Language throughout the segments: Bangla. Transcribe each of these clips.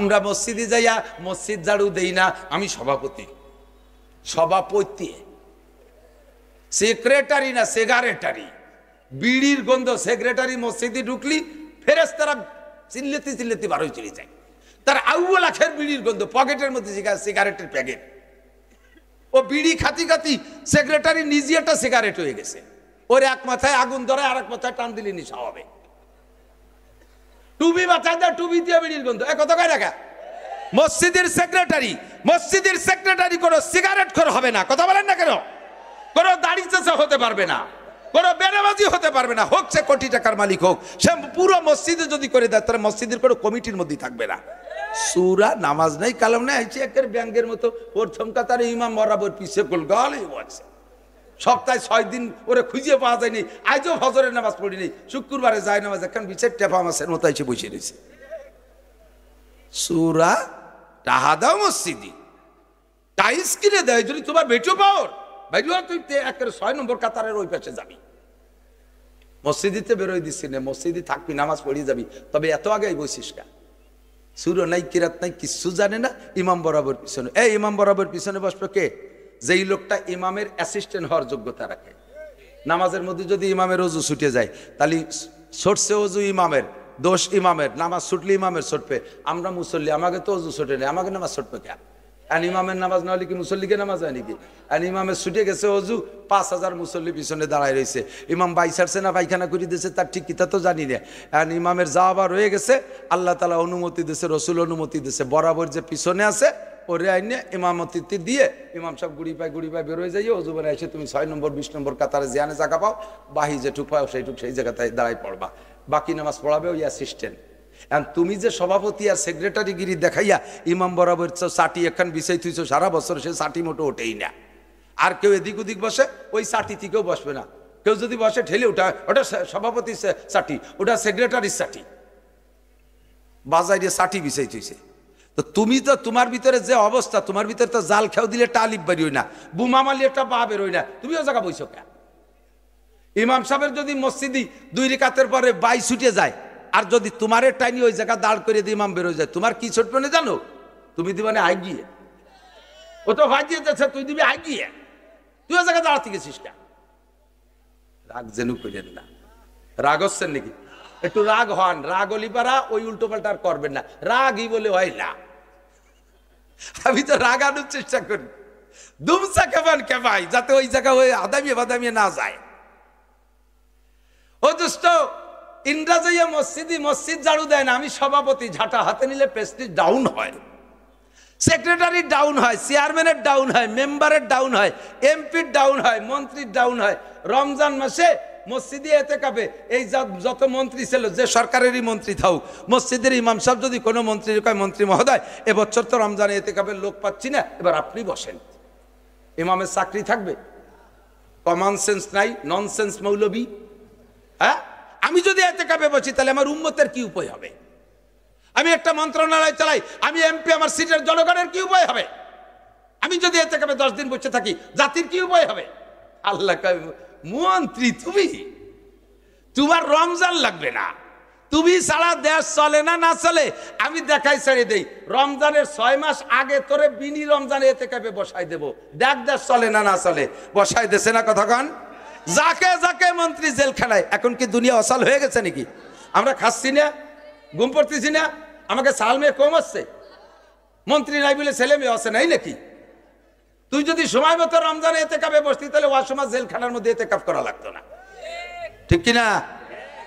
আমরা মসজিদে যাইয়া মসজিদ ঝাড়ু দেই না, আমি সভাপতি। সভাপতি সেক্রেটারি না, সেক্রেটারি। বিড়ির গন্ধ, সেক্রেটারি মসজিদে ঢুকলি ফেরেশতারা চিল্লাতে চিল্লাতে বারোই চলে যায়। তার আউয়াল আখের বিড়ির গন্ধ, পকেটের মধ্যে সিগারেটের প্যাকেট। ও বিড়ি খাতি খাতি সেক্রেটারি নিজে একটা সিগারেট হয়ে গেছে। ওর এক মাথায় আগুন ধরে, আর এক মাথায় টান দিলে নিশা হবে। টুপি মাথায় দেয়, টুপি দিয়ে বিড়ির গন্ধ। এ কত কয় টাকা? মসজিদের সেক্রেটারি কোনো সিগারেট খোর হবে না। কথা বলেন না কেন? কোনো দাড়ি চাচা হতে পারবে না, কোনো বেনামাজি হতে পারবে না। হোক সে কোটি টাকার মালিক হোক, সে পুরো মসজিদে যদি করে দেয় তাহলে মসজিদের কোনো কমিটির মধ্যে থাকবে না। সূরা নামাজ নাই, কালাম নাই, আইছে একের ব্যাংকের মতো প্রথম কাতারে ইমাম বরাবর পিছে গোলগালই আছে। সপ্তাহে 6 দিন ওরে খুঁজে পাওয়া যায়নি। আজও ফজরের নামাজ পড়িনি, শুক্রবারে যায় নামাজ এখন বিচার টেপা মাসের মতো এসে বসে রয়েছে। সূরা টাহা দাও মসজিদি, টাইস কিনে দেয়। যদি তোমার বেটো পাওয়ার বাইরে, তুই একের 6 নম্বর কাতারের ওই পাশে যাবি। মসজিদিতে বেরোয় দিচ্ছি না, মসজিদে থাকবি, নামাজ পড়িয়ে যাবি। তবে এত আগে বসিস কা? সুরো নাই, কিরাত নাই, কিচ্ছু জানে না। ইমাম বরাবর পিছনে, এই ইমাম বরাবর পিছনে বসবে কে? যেই লোকটা ইমামের অ্যাসিস্ট্যান্ট হওয়ার যোগ্যতা রাখে। নামাজের মধ্যে যদি ইমামের অজু ছুটে যায়, তাহলে ছুটছে অজু ইমামের, দোষ ইমামের। নামাজ ছুটলে ইমামের ছুটবে। আমরা মুসল্লি, আমাকে তো অজু ছুটে নেই, আমাকে নামাজ ছুটবে কেন? আর ইমামের নামাজ না হলে কি মুসল্লিকে নামাজ হয় নাকি? আর ইমামের ছুটে গেছে অজু, 5000 মুসল্লি পিছনে দাঁড়ায় রয়েছে। ইমাম বাইসারছে না পায়খানা করে দিয়েছে তার ঠিক কিতা তো জানি না। আর ইমামের যাওয়া রয়ে গেছে, আল্লাহ তাআলা অনুমতি দিয়েছে, রসুল অনুমতি দিয়েছে। বরাবর যে পিছনে আছে ওরে আইনে ইমামতি দিয়ে ইমাম সাহেব গুড়ি পায় বেরোয় যাইয়ে অজু বেড়ে এসে তুমি 6 নম্বর 20 নম্বর কাতারে জিয়ানে জায়গা পাও, বাহি যেটুক পাও সেইটুক সেই জায়গাটায় দাঁড়াই পড়বা। বাকি নামাজ পড়াবে ওই অ্যাসিস্ট্যান্ট। এখন তুমি যে সভাপতি আর সেক্রেটারি গিরি দেখাইয়া ইমাম বরাবর ষাটি একখান বিষয় থুইছো সারা বছর, সে ষাটি মোটো ওঠেই না। আর কেউ এদিক ওদিক বসে, ওই ষাটি থেকেও বসবে না। কেউ যদি বসে ঠেলে ওটা সভাপতি ষাটি, ওটা সেক্রেটারির ষাটি, বাজাই দিয়ে ষাটি বিষয় থুইছে। তো তুমি তো তোমার ভিতরে যে অবস্থা, তোমার ভিতরে তো জাল খেয়াও দিলে টালিপ বেরোয় না, বুমা মারলে একটা পা বেরোয় না, তুমিও জায়গা বইছো কেন? ইমাম সাহেবের যদি মসজিদি 2 রাকাতের পরে 22 ছুটে যায়, আর যদি তোমার টাইনি ওই জায়গা দাঁড় করে দিয়ে ইমাম বেরোয় যায়, তোমার কি ছুটবে না জানো? তুমি দিবে না আগিয়ে, ও তো ভাগিয়ে যাচ্ছে, তুই দিবি আগিয়ে। তুই ওই জায়গা দাঁড়াতে গেছিস কেন? রাগ যেন করেন না। রাগ হচ্ছেন নাকি? একটু রাগ হন, রাগ অলিপারা ওই উল্টো পাল্টা আর করবেন না। রাগই বলে হয় না। আমি তো রাগ আনার চেষ্টা করি, দুমসা কেবান কেবাই, যাতে ওই জায়গা ওই আদামিয়ে বাদামিয়ে না যায়। ও দোস্ত, ইন্দ্রাজয়া মসজিদ ঝাড়ু দেয় না, আমি সভাপতি। ঝাঁটা হাতে নিলে প্রেস্টিজ ডাউন হয়, সেক্রেটারি ডাউন হয়, চেয়ারম্যানের ডাউন হয়, মেম্বারের ডাউন হয়, এমপির ডাউন হয়, মন্ত্রীর ডাউন হয়। রমজান মাসে মসজিদে এতেকাফে এই যত মন্ত্রী ছিল, যে সরকারেরই মন্ত্রী থাকুক, মসজিদের ইমাম সাহেব যদি কোনো মন্ত্রী কয়, মন্ত্রী মহোদয় এবছর তো রমজানে এতেকাফের লোক পাচ্ছি না, এবার আপনি বসেন। ইমামের চাকরি থাকবে? কমন সেন্স নাই, ননসেন্স মৌলবী। হ্যাঁ, আমি যদি এতেকাফে বসি তাহলে আমার উম্মতের কি উপায় হবে? আমি একটা মন্ত্রণালয় চালাই, আমি এমপি, আমার সিটের জনগণের কি উপায় হবে? আমি যদি এতেকাফে 10 দিন বসে থাকি, জাতির কি উপায় হবে? আল্লাহ কয়, মন্ত্রী তুমি, তোমার রমজান লাগবে না, তুমি ছাড়া দেশ চলে না, না চলে আমি দেখাই ছেড়ে দেই। রমজানের 6 মাস আগে তোরে বিনি রমজানে এতেকাফে বসাই দেব, দেখ দেশ চলে না, না চলে। বসাই দেছে না কথাক্ষণ? যাকে যাকে মন্ত্রী জেলখানায়। এখন কি দুনিয়া অসাল হয়ে গেছে নাকি? আমরা খাচ্ছি না, ঘুম পড়তেছি না, আমাকে সাল মেয়ে কম আসছে, মন্ত্রী নাই বলে ছেলে মেয়ে আসে নাই নাকি? তুই যদি সময় মতো রমজানে এতেকাফে বসতি, তাহলে ওয়ার সময় জেলখানার মধ্যে এতেকাফ করা লাগতো না, ঠিক কিনা?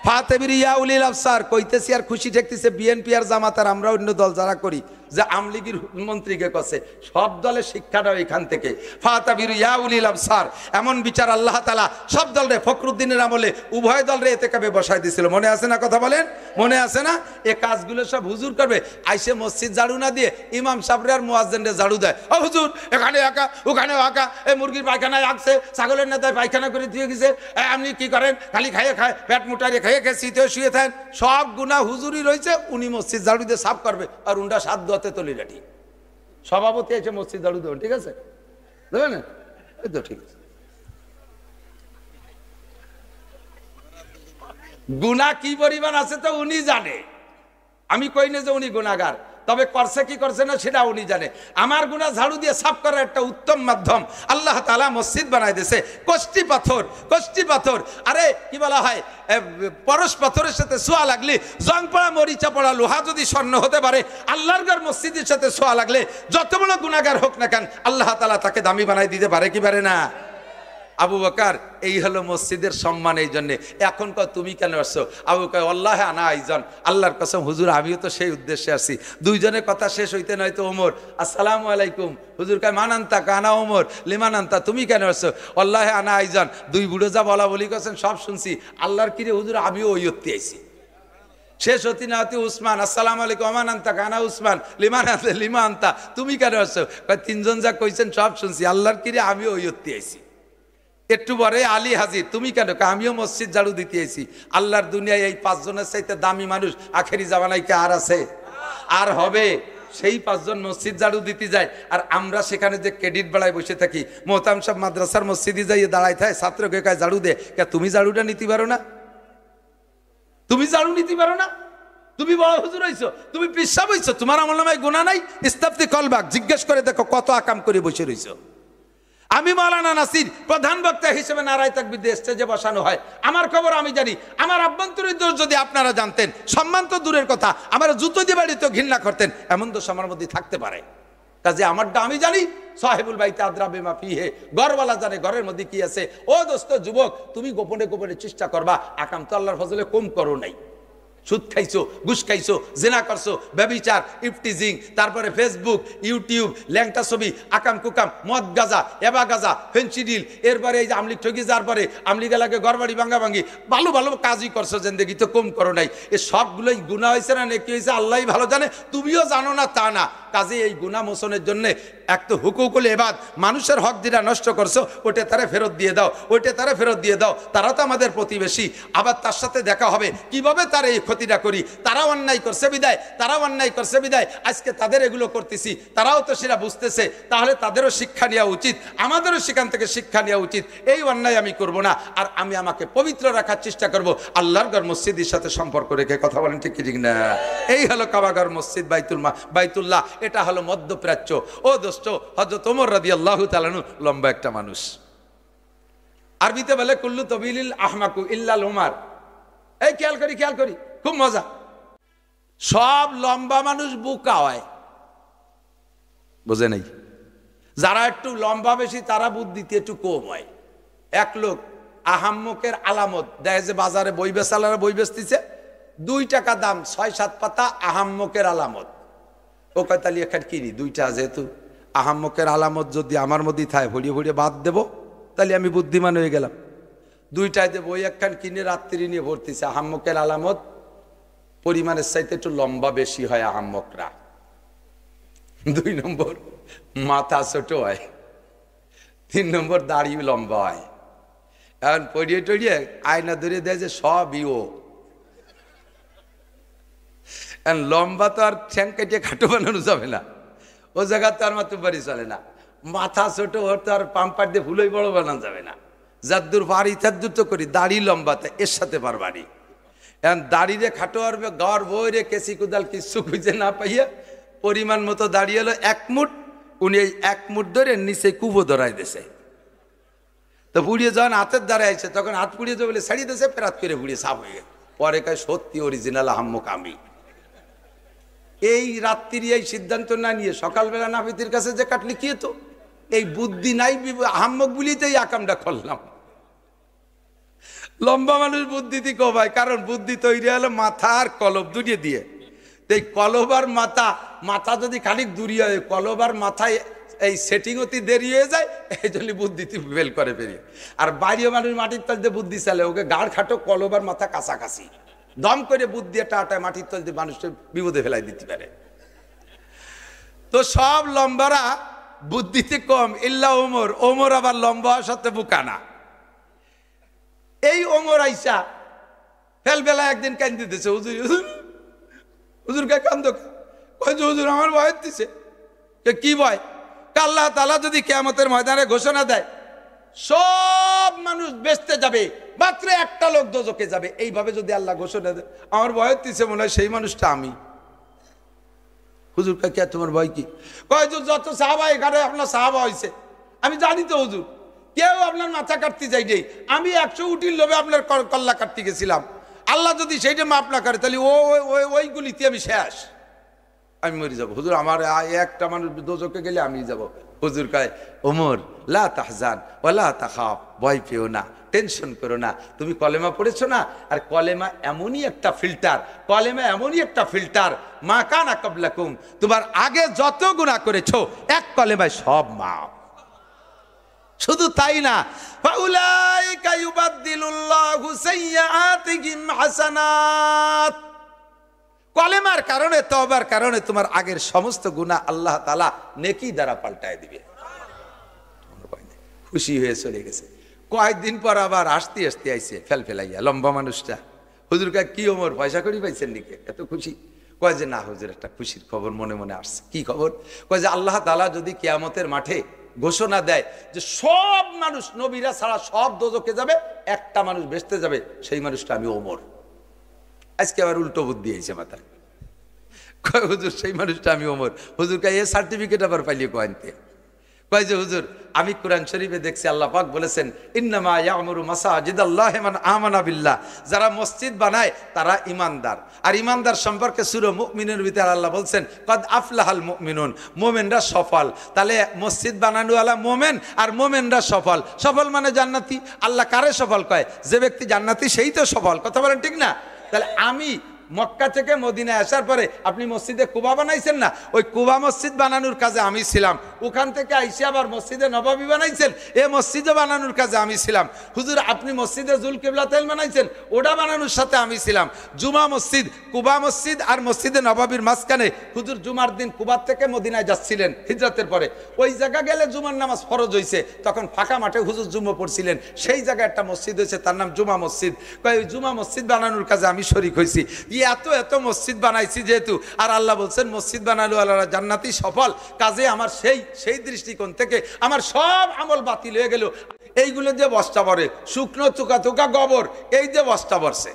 ফাতেবির ইয়া উলিল আবসার কইতেছি আর খুশি ঠেকতেছে বিএনপি আর জামাত আর আমরা অন্য দল যারা করি, যে আমলিগির মন্ত্রীকে কছে। সব দলের শিক্ষাটা এখান থেকে। ফাতাবির ইয়া উলিল আবসার, এমন বিচার আল্লাহ তাআলা সব দলরে, ফখরুদ্দিনের আমলে উভয় দলরে এতেকাফে বসাই দিয়েছিল। মনে আছে না? কথা বলেন, মনে আছে না? এ কাজগুলো সব হুজুর করবে। আইসে মসজিদ ঝাড়ু না দিয়ে ইমাম সাহেবরে আর মুয়াজ্জিনরে ঝাড়ু দেয়। ও হুজুর, এখানে আঁকা, ওখানে আঁকা, এই মুরগির পায়খানায় আঁকছে, ছাগলের নেতায় পায়খানা করে দিয়ে গেছে, আপনি কি করেন? খালি খাইয়ে খায়, পেট মুটারে খেয়ে খেয়ে শীতেও শুয়ে থাকেন। সব গুনাহ হুজুরই রয়েছে, উনি মসজিদ ঝাড়ু দিয়ে সাফ করবে, আর উন্ডা সাধ্য হাতে তলি রাটি। সভাপতি আছে মসজিদ ঝাড়ু দেবেন, ঠিক আছে? দেবে না? এই তো ঠিক আছে। গুনাহ কি পরিমাণ আছে তো উনি জানে, আমি কই না যে উনি গুনাহগার। তবে করছে কি করছে না সেটা উনি জানে। আমার গুনাহ ঝাড়ু দিয়ে সাফ করার একটা উত্তম মাধ্যম আল্লাহ তাআলা মসজিদ বানাই দিয়েছে। কষ্টি পাথর, আরে কি বলা হয়, পরশ পাথরের সাথে ছোঁয়া লাগলে, জং পড়া মরিচা পড়া লোহা যদি স্বর্ণ হতে পারে, আল্লাহর ঘর মসজিদের সাথে ছোঁয়া লাগলে যত বড় গুনাহগার হোক না কেন আল্লাহ তাআলা তাকে দামি বানাই দিতে পারে কি পারে না? আবু বকর, এই হলো মসজিদের সম্মান। এই জন্যে এখন তুমি কেন আসছো? আবু বকর, আল্লাহ আনা আইজন, আল্লাহর কসম হুজুর আমিও তো সেই উদ্দেশ্যে আসছি। দুইজনের কথা শেষ হইতে নয়তো ওমর, আসসালামু আলাইকুম। হুজুর কয় মানান্তা কানা ওমর লিমানান্তা, তুমি কেন আসছো? আল্লাহ আনা আইজন। দুই বুড়ো যা বলা বলি করছেন সব শুনছি, আল্লাহর কিরে হুজুর আমিও ওই অত্তি আইছি। শেষ হতি না হতি উসমান, আসসালামু আলাইকুম আমানান্তা কানা উসমান লিমানান্তা লিমান্তা, তুমি কেন আসছো? তিনজন যা কইছেন সব শুনছি, আল্লাহর কিরে আমিও ওই অত্তি আইছি। একটু পরে আলী হাজির, তুমি কেন? আমিও মসজিদ ঝাড়ু দিতে এসেছি। আল্লাহর দুনিয়ায় এই পাঁচজনের চাইতে দামি মানুষ আখেরি জামানায় কে আর আছে? আর হবে? সেই পাঁচজন মসজিদ ঝাড়ু দিতে যায়, আর আমরা সেখানে যে ক্রেডিট বেড়ায় বসে থাকি। মোহতাম সাহেব মাদ্রাসার মসজিদে যাইয়ে দাঁড়ায় থাকে, ছাত্রকে কয় ঝাড়ু দে, তুমি ঝাড়ুটা নিতে পারো না? তুমি ঝাড়ু নিতে পারো না? তুমি বড় হুজুর হইছো, তুমি পিসাব হইছো, তোমার আমল নামায় গুনাহ নাই? ইস্তাফতি কলবাক, জিজ্ঞেস করে দেখো কত আকাম করে বসে রইছো। আমি মাওলানা নাসির প্রধান বক্তা হিসেবে নারায়ে তাকবীর দিয়ে স্টেজে বসানো হয়, আমার খবর আমি জানি। আমার আভ্যন্তরীণ দোষ যদি আপনারা জানতেন, সম্মান তো দূরের কথা, আমার জুতো দিয়ে বাড়িতেও ঘৃণা করতেন, এমন দোষ আমার মধ্যে থাকতে পারে। কাজে আমারটা আমি জানি, সাহেবুল বাইতে আদরা বিমা ফিহে, ঘরওয়ালা জানে ঘরের মধ্যে কি আছে। ও দোস্ত যুবক, তুমি গোপনে গোপনে চেষ্টা করবা, আকাম তো আল্লাহর ফজলে কম করো নাই। সুদ খাইছো, ঘুষ খাইছো, জেনা করছো, ব্যভিচার, ইফটিজিং, তারপরে ফেসবুক, ইউটিউব, ল্যাংটা ছবি, আকাম কুকাম, মদ গাজা, এবা গাজা, ফেন্সিডিল, এরপরে এই যে আমলিক ঠকি যাওয়ার পরে আমলি গেলাকে ঘরবাড়ি ভাঙ্গা ভাঙ্গি, ভালো ভালো কাজই করছো, জিন্দেগি তো কম করো নাই। এ সবগুলোই গুনাহ হয়েছে না নেকি হয়েছে আল্লাহই ভালো জানে, তুমিও জানো না তা না। কাজে এই গুনাহ মোচনের জন্য এক তো হুকুকুল ইবাদ, মানুষের হক যেটা নষ্ট করছো ওটা তারা ফেরত দিয়ে দাও, ওইটা তারা ফেরত দিয়ে দাও। তারা তো আমাদের প্রতিবেশী, আবার তার সাথে দেখা হবে কিভাবে তারা এই ক্ষতিটা করি। তারাও অন্যায় করছে বিদায় আজকে তাদের এগুলো করতেছি, তারাও তো সেটা বুঝতেছে, তাহলে তাদেরও শিক্ষা নেওয়া উচিত, আমাদেরও সেখান থেকে শিক্ষা নেওয়া উচিত। এই অন্যায় আমি করব না, আর আমি আমাকে পবিত্র রাখার চেষ্টা করব, আল্লাহর ঘর মসজিদের সাথে সম্পর্ক রেখে। কথা বলেন ঠিক ঠিক না? এই হলো কাবাঘর মসজিদ, বাইতুল্লাহ, এটা হলো মধ্যপ্রাচ্য। ও দোস্ত, হযরত ওমর রাদিয়াল্লাহু তাআলা আনহু লম্বা একটা মানুষ, আরবিতে বলে কুল্লু তবিলিল আহমাকু ইল্লাল উমার। এই খেয়াল করি, খুব মজা। সব লম্বা মানুষ বোকা হয়, বোঝে নাই? যারা একটু লম্বা বেশি তারা বুদ্ধিতে একটু কম হয়। এক লোক আহাম্মকের আলামত দেখে যে বাজারে বই বেচালারা বই বেচতেছে, 2 টাকা দাম, 6-7 পাতা আহাম্মকের আলামত। ও কয়তালি এখানে কিনি 2টা, যেহেতু আহাম্মকের আলামত যদি আমার মধ্যে থাকে ভরিয়ে ভরিয়ে বাদ দেবো, তাহলে আমি বুদ্ধিমান হয়ে গেলাম। 2টায় যে বই একখান কিনে রাত্রি নিয়ে ভর্তিছে। আহাম্মকের আলামত পরিমাণের চাইতে একটু লম্বা বেশি হয় আহাম্মকরা। 2 নম্বর মাথা ছোট হয়, 3 নম্বর দাড়ি লম্বা হয়। এখন পড়িয়ে টড়িয়ে আয়না ধরে দেয় যে সবই ও। লম্বা তো আর ঠ্যাং কেটে খাটো বানানো যাবে না, ও জায়গা তো আর মাত্র বাড়ি চলে না। মাথা ছোট, ওর তো আর পাম্পার দিয়ে ফুলই বড় বানানো যাবে না। যাদ্দুর পারি তাদ্দুর তো করি, দাড়ি লম্বা, তা এর সাথে পারবারি। এখন দাড়িরে খাটো আরবে গড় বই রে কেসি কুদাল কিছু খুঁজে না পাইয়া পরিমাণ মতো দাঁড়িয়ে এলো 1 মুঠ। উনি এই 1 মুঠ ধরে নিচে কুবো ধরাই দিছে। তো পুড়িয়ে যখন হাতের দ্বারা আইছে, তখন হাত পুড়িয়ে যাবে বলে ছাড়িয়ে দিয়েছে, ফেরাত করে পুড়িয়ে সাফ হয়ে গেছে। পরে কয় সত্যি অরিজিনাল আহাম্মক আমি। এই রাত্রি এই সিদ্ধান্ত না নিয়ে সকালবেলা নাফিতির কাছে যে কাটলি কি তো, এই বুদ্ধি নাই, আহাম্মক বলিতেই আকামটা করলাম। লম্বা মানুষ বুদ্ধিতে কমায়, কারণ বুদ্ধি তৈরি হলো মাথা আর কলব দুটিয়ে দিয়ে। এই কলব আর মাথা যদি খানিক দূরি হয়, কলব আর মাথায় এই সেটিং অতি দেরি হয়ে যায়, এই জন্য বুদ্ধিতে ফেল করে পেরিয়ে। আর বাইরে মানুষ মাটির তল দিয়ে বুদ্ধি চালে, ওকে গাড় খাটো, কলব আর মাথা কাছাকাছি, দম করে বুদ্ধি একটা আটায় মাটির তল দিয়ে মানুষকে বিপদে ফেলাই দিতে পারে। তো সব লম্বারা বুদ্ধিতে কম ইল্লা ওমর। ওমর আবার লম্বা হওয়ার সাথে বুকানা। এই ওমর আইসা ফেলবেলা একদিন কান্দি দিতেছে, হুজুর কে কান্দ? হুজুর আমার ভয় দিছে। কি ভয়? আল্লাহ তাআলা যদি কিয়ামতের ময়দানে ঘোষণা দেয় সব মানুষ বেহেশতে যাবে, মাত্র একটা লোক দোজখে যাবে, এইভাবে যদি আল্লাহ ঘোষণা দেয়, আমার ভয় দিছে, মনে হয় সেই মানুষটা আমি। হুজুর কয় কে তোমার ভয় কি? কয় হুজুর যত সাহাবা এখানে আপনার সাহাবা হয়েছে আমি জানি তো হুজুর, কেউ আপনার মাথা কাটতে যাই নেই, আমি 100 উটির লোভে আপনার কল্লা কাটতে গেছিলাম, আল্লাহ যদি সেইটা মাফ না করে তাহলে ওইগুলিতে আমি শেষ, আমি মরে যাবো হুজুর, আমার একটা মানুষ দোজকে গেলে আমি যাব। হুজুর কয় ওমর লা তাহজান ওয়ালা তাখাফ, ভয় পেও না, টেনশন করো না, তুমি কলেমা পড়েছো না, আর কলেমা এমনই একটা ফিল্টার, কলেমা এমনই একটা ফিল্টার, মা কানা কাবলাকুম, তোমার আগে যত গুনাহ করেছো এক কলেমায় সব মাফ। শুধু তাই না, ফাউলাইকা ইউবাদদিলুল্লাহু সাইয়্যাতিহিম হাসানাত, কলেমার কারণে তওবার কারণে তোমার আগের সমস্ত গুনাহ আল্লাহ তাআলা নেকি দ্বারা পাল্টায় দিবে। খুশি হয়ে চলে গেছে। কয়েকদিন পর আবার আসতে আসতে আইছে ফেলফেলাইয়া লম্বা মানুষটা। হুজুর কয় কি ওমর পয়সা কড়ি পাইছেন নাকি এত খুশি? কয় যে না হুজুর একটা খুশির খবর মনে মনে আসছে। কি খবর? কয় যে আল্লাহ তাআলা যদি কিয়ামতের মাঠে ঘোষণা দেয় যে সব মানুষ নবীরা ছাড়া সব দোজখে যাবে, একটা মানুষ বেঁচতে যাবে, সেই মানুষটা আমি ওমর। আজকে আবার উল্টো বুদ্ধি হয়েছে মাথায়। কয় হুজুর সেই মানুষটা আমি ওমর। হুজুর কয় এ সার্টিফিকেট আবার পাইলে কয়তে? কয় যে হুজুর আমি কোরআন শরীফে দেখছি আল্লাহ পাক বলেছেন ইন্নামা ইয়ামুরু মাসাজিদাল্লাহি মান আমানা বিল্লাহ, যারা মসজিদ বানায় তারা ঈমানদার। আর ঈমানদার সম্পর্কে সূরা মুমিনুর ভিতরে আল্লাহ বলছেন কদ আফলাহাল মুমিনুন, মুমিনরা সফল। তাহলে মসজিদ বানানোওয়ালা মুমিন আর মুমিনরা সফল। সফল মানে জান্নাতি। আল্লাহ কারে সফল কয়? যে ব্যক্তি জান্নাতি সেই তো সফল। কথা বলেন ঠিক না? তাহলে আমি মক্কা থেকে মদিনায় আসার পরে আপনি মসজিদে কুবা বানাইছেন না, ওই কুবা মসজিদ বানানোর কাজে আমি ছিলাম। ওখান থেকে আইসে আবার মসজিদে নববী বানাইছেন, এ মসজিদে বানানোর কাজে আমি ছিলাম। হুজুর আপনি মসজিদে জুল কিবলাতাইন বানাইছেন, ওটা বানানোর সাথে আমি ছিলাম। জুমা মসজিদ, কুবা মসজিদ আর মসজিদে নববীর মাঝখানে হুজুর জুমার দিন কুবার থেকে মদিনায় যাচ্ছিলেন হিজরতের পরে, ওই জায়গা গেলে জুমার নামাজ ফরজ হয়েছে, তখন ফাঁকা মাঠে হুজুর জুমা পড়ছিলেন, সেই জায়গায় একটা মসজিদ হয়েছে তার নাম জুমা মসজিদ। ওই জুমা মসজিদ বানানোর কাজে আমি শরীক হয়েছি। এত এত মসজিদ বানাইছি যেহেতু, আর আল্লাহ বলছেন মসজিদ বানালো আল্লাহ জান্নাতি সফল, কাজে আমার সেই দৃষ্টিকোণ থেকে আমার সব আমল বাতিল হয়ে গেল। এইগুলো যে বস্তা ভরে শুকনো চুকা চুকা গোবর, এই যে বস্তা ভরছে,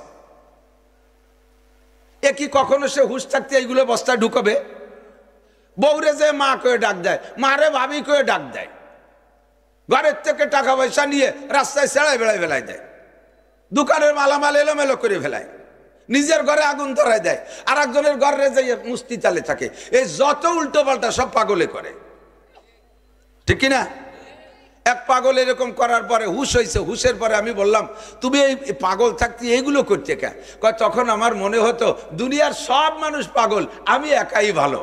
এ কি কখনো সে হুঁশ থাকতে এইগুলো বস্তায় ঢুকাবে? বউরে যে মা করে ডাক দেয়, মারে ভাবি করে ডাক দেয়, ঘরের থেকে টাকা পয়সা নিয়ে রাস্তায় ছেড়াই বেড়াই ফেলাই দেয়, দোকানের মালামাল এলোমেলো করে ফেলায়, নিজের ঘরে আগুন ধরায় দেয়, আর একজনের ঘরে যাইয়ে মুস্তি চালে থাকে। এই যত উল্টো পাল্টা সব পাগলে করে, ঠিক কিনা? এক পাগল এরকম করার পরে হুশ হয়েছে, হুশের পরে আমি বললাম তুমি এই পাগল থাকতে এইগুলো করতে কে? কয় তখন আমার মনে হতো দুনিয়ার সব মানুষ পাগল, আমি একাই ভালো।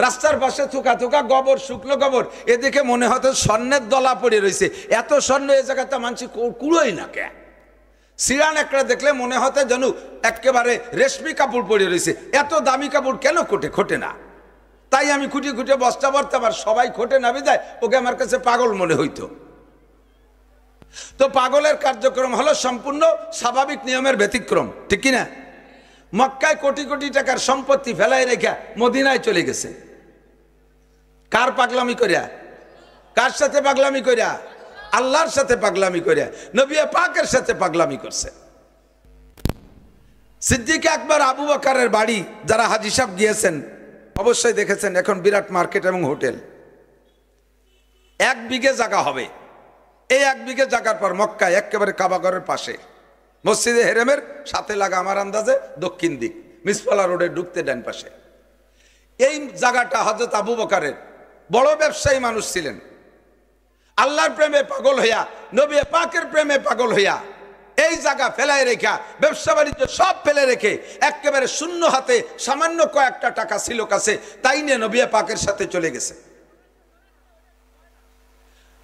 রাস্তার পাশে থুকা থুকা গোবর, শুকনো গোবর, এ দেখে মনে হতো স্বর্ণের দলা পড়ে রয়েছে, এত স্বর্ণ এ জায়গাতে মানুষ কুড়োই না কে? সিরান একটা দেখলে মনে হতে যেন একেবারে রেশমি কাপড় পরে রয়েছে, এত দামি কাপড় কেন খোটে না? তাই আমি খুঁটে খুঁটে বস্তা ভরতাম, আর সবাই খোটে না বিদায় ওকে আমার কাছে পাগল মনে হইতো। তো পাগলের কার্যক্রম হলো সম্পূর্ণ স্বাভাবিক নিয়মের ব্যতিক্রম, ঠিক কিনা? মক্কায় কোটি কোটি টাকার সম্পত্তি ফেলাই রেখা মদিনায় চলে গেছে। কার পাগলামি করিয়া? কার সাথে পাগলামি করিয়া? আল্লাহর সাথে পাগলামি করে, নবী পাকের সাথে পাগলামি করছে। সিদ্দিক আকবর আবু বকরের বাড়ি যারা হাজী সাহেব গিয়েছেন অবশ্যই দেখেছেন, এখন বিরাট মার্কেট এবং হোটেল। 1 বিঘে জায়গা হবে। এই 1 বিঘে জায়গার পর মক্কায় একেবারে কাবাগরের পাশে মসজিদে হেরেমের সাথে লাগা আমার আন্দাজে দক্ষিণ দিক, মিসফালা রোডে ঢুকতে ডান পাশে। এই জায়গাটা হযরত আবু বকরের, বড় ব্যবসায়ী মানুষ ছিলেন, আল্লাহর প্রেমে পাগল হইয়া, নবী পাকের প্রেমে পাগল হইয়া এই জায়গা ফেলাই রেখা, ব্যবসা বাণিজ্য সব ফেলে রেখে একেবারে শূন্য হাতে সামান্য কয়েকটা টাকা ছিল কাছে, তাই নিয়ে নবী পাকের সাথে চলে গেছে।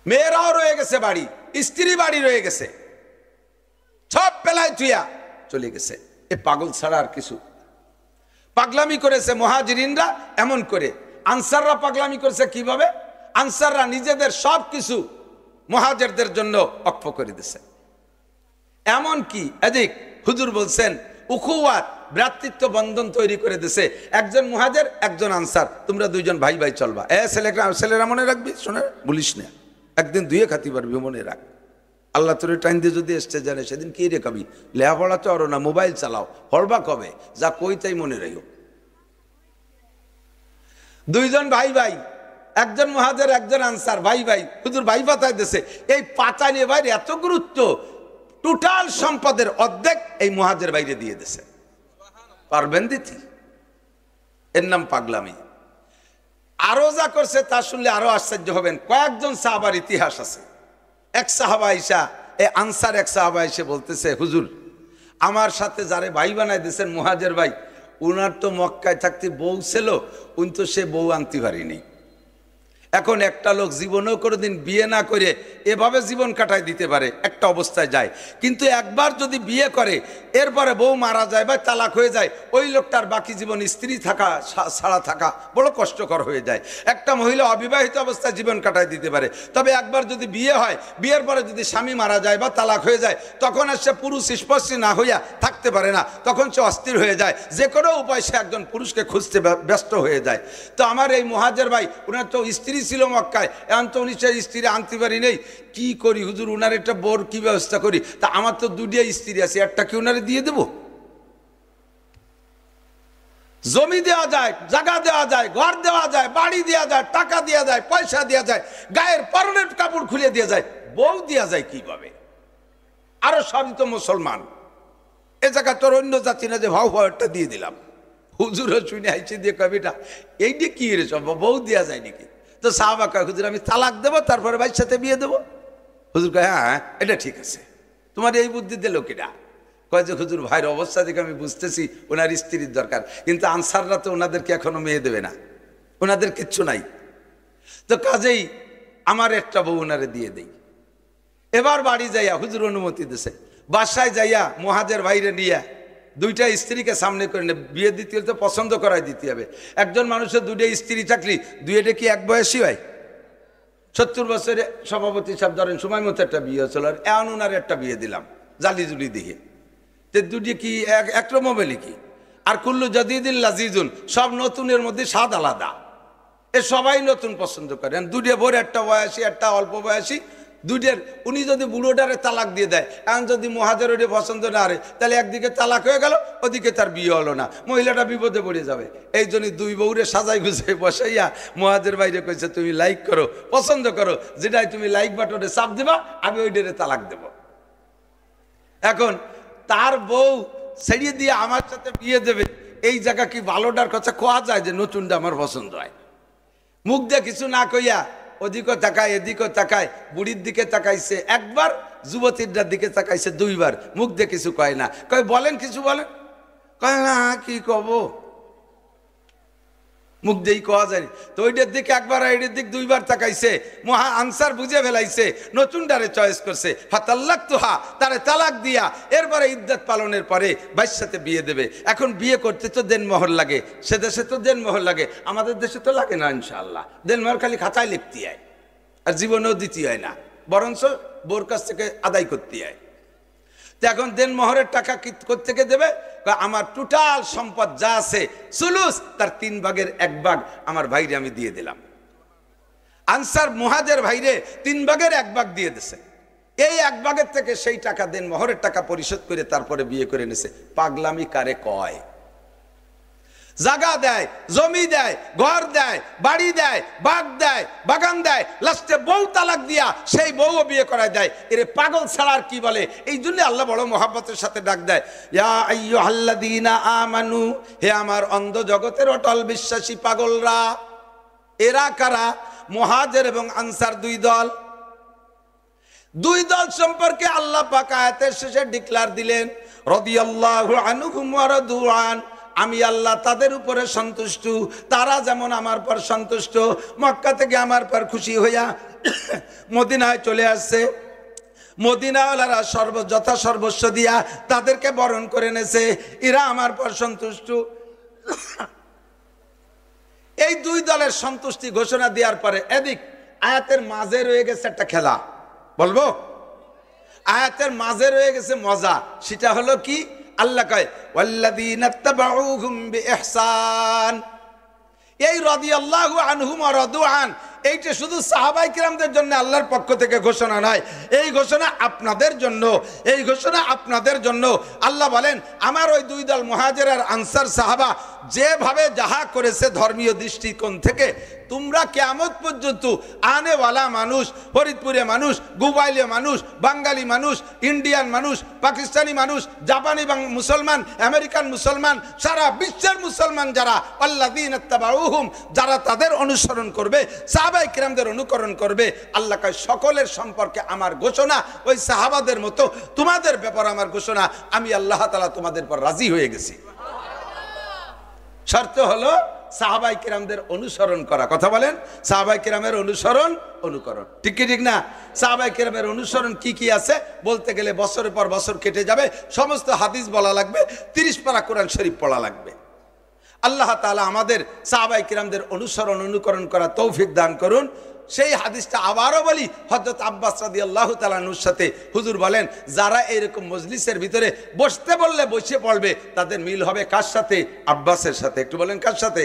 মেয়েরাও রয়ে গেছে বাড়ি, স্ত্রী বাড়ি রয়ে গেছে, সব ফেলাই থুইয়া চলে গেছে। এ পাগল ছাড়া আর কিছু? পাগলামি করেছে মুহাজিরিনরা এমন করে, আনসাররা পাগলামি করেছে কিভাবে? আনসাররা নিজেদের সব কিছু মুহাজিরদের জন্য অক্ষ করে দিয়েছে। এমন কি এদিক হুজুর বলছেন উখুয়াত, ভ্রাতৃত্ব বন্ধন তৈরি করে দিয়েছে। একজন মুহাজির, একজন আনসার, তোমরা দুইজন ভাই ভাই চলবা। ছেলেরা মনে রাখবি, শোনে বলিস না, একদিন দুয়ে খাতি পারবি, মনে রাখ। আল্লাহ তোর টাইম দিয়ে যদি এসতে জানে সেদিন কি রেখাবি? লেখাপড়া চড়ো না, মোবাইল চালাও, হরবা কবে? যা কই তাই মনে রাখো। দুইজন ভাই ভাই, একজন মুহাজির একজন আনসার, ভাই ভাই, হুজুর ভাই পাতায় দিয়েছে। এই পাতা নিয়ে ভাই এত গুরুত্ব, টোটাল সম্পদের অর্ধেক এই মুহাজির বাইরে দিয়ে দিয়েছে। পারবেন দিতে? এর নাম পাগলামি। আরো যা করছে তা শুনলে আরো আশ্চর্য হবেন। কয়েকজন সাহাবার ইতিহাস আছে। এক সাহাবা আয়েশা, এই আনসার এক সাহাবা এসে বলতেছে, হুজুর আমার সাথে যারে ভাই বানাই দিয়েছেন মুহাজির ভাই, উনার তো মক্কায় থাকতে বউ ছিল, উনি তো সে বউ আনতে পারিনি। এখন একটা লোক জীবনেও কোনোদিন বিয়ে না করে এভাবে জীবন কাটায় দিতে পারে, একটা অবস্থায় যায়। কিন্তু একবার যদি বিয়ে করে এরপরে বউ মারা যায় বা তালাক হয়ে যায়, ওই লোকটার বাকি জীবন স্ত্রী থাকা ছাড়া থাকা বড় কষ্টকর হয়ে যায়। একটা মহিলা অবিবাহিত অবস্থায় জীবন কাটায় দিতে পারে, তবে একবার যদি বিয়ে হয়, বিয়ের পরে যদি স্বামী মারা যায় বা তালাক হয়ে যায়, তখন আর সে পুরুষ স্পর্শী না হইয়া থাকতে পারে না, তখন সে অস্থির হয়ে যায়। যে কোনো উপায় সে একজন পুরুষকে খুঁজতে ব্যস্ত হয়ে যায়। তো আমার এই মুহাজির ভাই, ওনার তো স্ত্রী ছিল মক্কায়, এখন তো উনি সেই স্ত্রী আনতে পারি নেই, কি করি হুজুর, উনার একটা বোর কি ব্যবস্থা করি? তা আমার তো দুটিয়া স্ত্রী আছে, একটা কি উনারে দিয়ে দেব? জমি দেওয়া যায়, জায়গা দেওয়া যায়, ঘর দেওয়া যায়, বাড়ি দেওয়া যায়, টাকা দেওয়া যায়, পয়সা দেওয়া যায়, গায়ের পরনের কাপড় খুলে দেওয়া যায়, বউ দেওয়া যায় কিভাবে? আরো সবই তো মুসলমান, এ জায়গা তোর অন্য জাতি না যে ভাও ভাওয়ারটা দিয়ে দিলাম। হুজুরও শুনে আইছে দিয়ে কবিটা, এইটা কি রে সব বউ দেওয়া যায় নাকি? তো সাহাবা কয়, হুজুর আমি তালাক দেবো, তারপরে ভাইয়ের সাথে বিয়ে দেবো। হুজুর কয়, হ্যাঁ এটা ঠিক আছে। তোমার এই বুদ্ধি দিল কিনা? কয় যে হুজুর ভাইয়ের অবস্থা দেখে আমি বুঝতেছি ওনার স্ত্রীর দরকার, কিন্তু আনসাররা তো ওনাদেরকে এখনো মেয়ে দেবে না, ওনাদের কিচ্ছু নাই। তো কাজেই আমার একটা বউ ওনারে দিয়ে দেই। এবার বাড়ি যাইয়া হুজুর অনুমতি দিছে, বাসায় যাইয়া মুহাজির ভাইরে নিয়ে দুইটা স্ত্রীকে সামনে করে নে, বিয়ে দিতে হলে তো পছন্দ করাই দিতে হবে। একজন মানুষের দুইটা স্ত্রী থাকলে দুইটা কি এক বয়সী হয়? 70 বছরে সভাপতি সাহেব ধরেন সময় মতো একটা বিয়ে হচ্ছিল, আর এমন ওনার একটা বিয়ে দিলাম জালি জুলি দিয়ে, তো দুটি কি একরকমই কি? আর কুল্লু জাদিদিন লাজিজুন, সব নতুনের মধ্যে স্বাদ আলাদা, এ সবাই নতুন পছন্দ করেন। দুটিয়া ভোর, একটা বয়সী একটা অল্প বয়সী, দুইটার। উনি যদি বুড়োটারে তালাক দিয়ে দেয়, এখন যদি মুহাজির ওটা পছন্দ না হয়, তাহলে একদিকে তালাক হয়ে গেল, ওদিকে তার বিয়ে হলো না, মহিলাটা বিপদে পড়ে যাবে। এই জন্য দুই বউরে সাজাই গুছাই বসাইয়া মুহাজির বাইরে কইছে, তুমি লাইক করো, পছন্দ করো, যেটাই তুমি লাইক বাটনে চাপ দিবা, আমি ওইটারে তালাক দেব। এখন তার বউ ছেড়িয়ে দিয়ে আমার সাথে বিয়ে দেবে, এই জায়গা কি ভালোটার কথা কোয়া যায় যে নতুনটা আমার পছন্দ হয়? মুখ দিয়ে কিছু না কইয়া ওদিকও তাকায় এদিকও তাকায়, বুড়ির দিকে তাকাইছে একবার, যুবতীটার দিকে তাকাইছে দুইবার, মুখ দিয়ে কিছু কয় না। কয় বলেন, কিছু বলেন? কয় না, কি কব, মুখ দিয়েই কোয়া যায়। তো ওইটার দিকে একবার, এইটার দিক দুইবার তাকাইছে। আনসার বুঝে ফেলাইছে, নতুন ডারে চয়েস করছে, ফাতাল্লাক তুহা, তারে তালাক দিয়া এরপরে ইদ্যত পালনের পরে ভাইয়ের সাথে বিয়ে দেবে। এখন বিয়ে করতে তো দেনমোহর লাগে, সে দেশে তো দেনমোহর লাগে, আমাদের দেশে তো লাগে না ইনশাআল্লাহ। দেনমোহর খালি খাতায় লিখতে হয়, আর জীবনেও দিতে হয় না, বরঞ্চ বোর কাছ থেকে আদায় করতে হয়। তো এখন দেনমোহরের টাকা কি কোত্থেকে দেবে? আমার টোটাল সম্পদ যা আছে সুলুস, তার 3 ভাগের 1 ভাগ আমার ভাইরে আমি দিয়ে দিলাম। আনসার মুহাজির ভাইরে 3 ভাগের 1 ভাগ দিয়ে দিছে। এই 1 ভাগের থেকে সেই টাকা দেনমোহরের টাকা পরিশোধ করে তারপরে বিয়ে করে নিছে। পাগলামি কারে কয়? জায়গা দেয়, জমি দেয়, ঘর দেয়, বাড়ি দেয়, বাগ দেয়, বাগান দেয়, লাস্টে বউ তালাক দিয়া সেই বউও বিয়ে করায় দেয়। এরে পাগল ছাড়া আর কি বলে? এই জন্য আল্লাহ বড় মহব্বতের সাথে ডাক দেয়, ইয়া আইয়ুহাল্লাযীনা আমানু, হে আমার অন্ধ জগতের অটল বিশ্বাসী পাগলরা। এরা কারা? মুহাজির এবং আনসার দুই দল। দুই দল সম্পর্কে আল্লাহ পাক আয়াতের শেষে ডিক্লার দিলেন, রাদিয়াল্লাহু আনহুম ওয়া রাদু আন, আমি আল্লাহ তাদের উপরে সন্তুষ্ট, তারা যেমন আমার পর সন্তুষ্ট। মক্কা থেকে আমার পর খুশি হইয়া মদিনায় চলে আসছে। মদিনাওয়ালারা যথা সর্বস্ব দিয়া তাদেরকে বরণ করে নেছে, এরা আমার পর সন্তুষ্ট। এই দুই দলের সন্তুষ্টি ঘোষণা দেওয়ার পরে এদিক আয়াতের মাঝে রয়ে গেছে একটা খেলা, বলবো? আয়াতের মাঝে রয়ে গেছে মজা। সেটা হলো কি? আল্লাহ কয়, ওয়াল্লাযীনা তাবাউহুম বিইহসান। এই রাদিয়াল্লাহু আনহুম ওয়া রাদু আন, এইটা শুধু সাহাবায়ে কিরামদের জন্য আল্লাহর পক্ষ থেকে ঘোষণা নয়, এই ঘোষণা আপনাদের জন্য, এই ঘোষণা আপনাদের জন্য। আল্লাহ বলেন আমার ওই দুই দল মুহাজির আর আনসার সাহাবা যেভাবে যাহা করেছে ধর্মীয় দৃষ্টিকোণ থেকে, তোমরা কিয়ামত পর্যন্ত আনেওয়ালা মানুষ, ফরিদপুরে মানুষ, গুবাইলে মানুষ, বাঙালি মানুষ, ইন্ডিয়ান মানুষ, পাকিস্তানি মানুষ, জাপানি মুসলমান, আমেরিকান মুসলমান, সারা বিশ্বের মুসলমান যারা আল্লাযীনা ইত্তাবাউহুম, যারা তাদের অনুসরণ করবে, সাহাবায়ে কিরামদের অনুকরণ করবে, আল্লাহ কয় সকলের সম্পর্কে আমার ঘোষণা ওই সাহাবাদের মতো তোমাদের ব্যাপারে আমার ঘোষণা, আমি আল্লাহ তাআলা তোমাদের পর রাজি হয়ে গেছি। শর্ত হলো সাহাবায়ে কিরামদের অনুসরণ করা। কথা বলেন, সাহাবায়ে কিরামের অনুসরণ, অনুকরণ, ঠিক কি ঠিক না? সাহাবায়ে কিরামের অনুসরণ কি কি আছে বলতে গেলে বছরের পর বছর কেটে যাবে, সমস্ত হাদিস বলা লাগবে, 30 পারা কোরআন শরীফ পড়া লাগবে। আল্লাহ তাআলা আমাদের সাহাবায়ে কিরামদের অনুসরণ অনুকরণ করা তৌফিক দান করুন। সেই হাদিসটা আবারও বলি, হযরত আব্বাস রাদিয়াল্লাহু তাআলা আনহুর সাথে হুজুর বলেন যারা এরকম মজলিসের ভিতরে বসতে বললে বসে পড়বে, তাদের মিল হবে কার সাথে? আব্বাসের সাথে। একটু বলেন কার সাথে?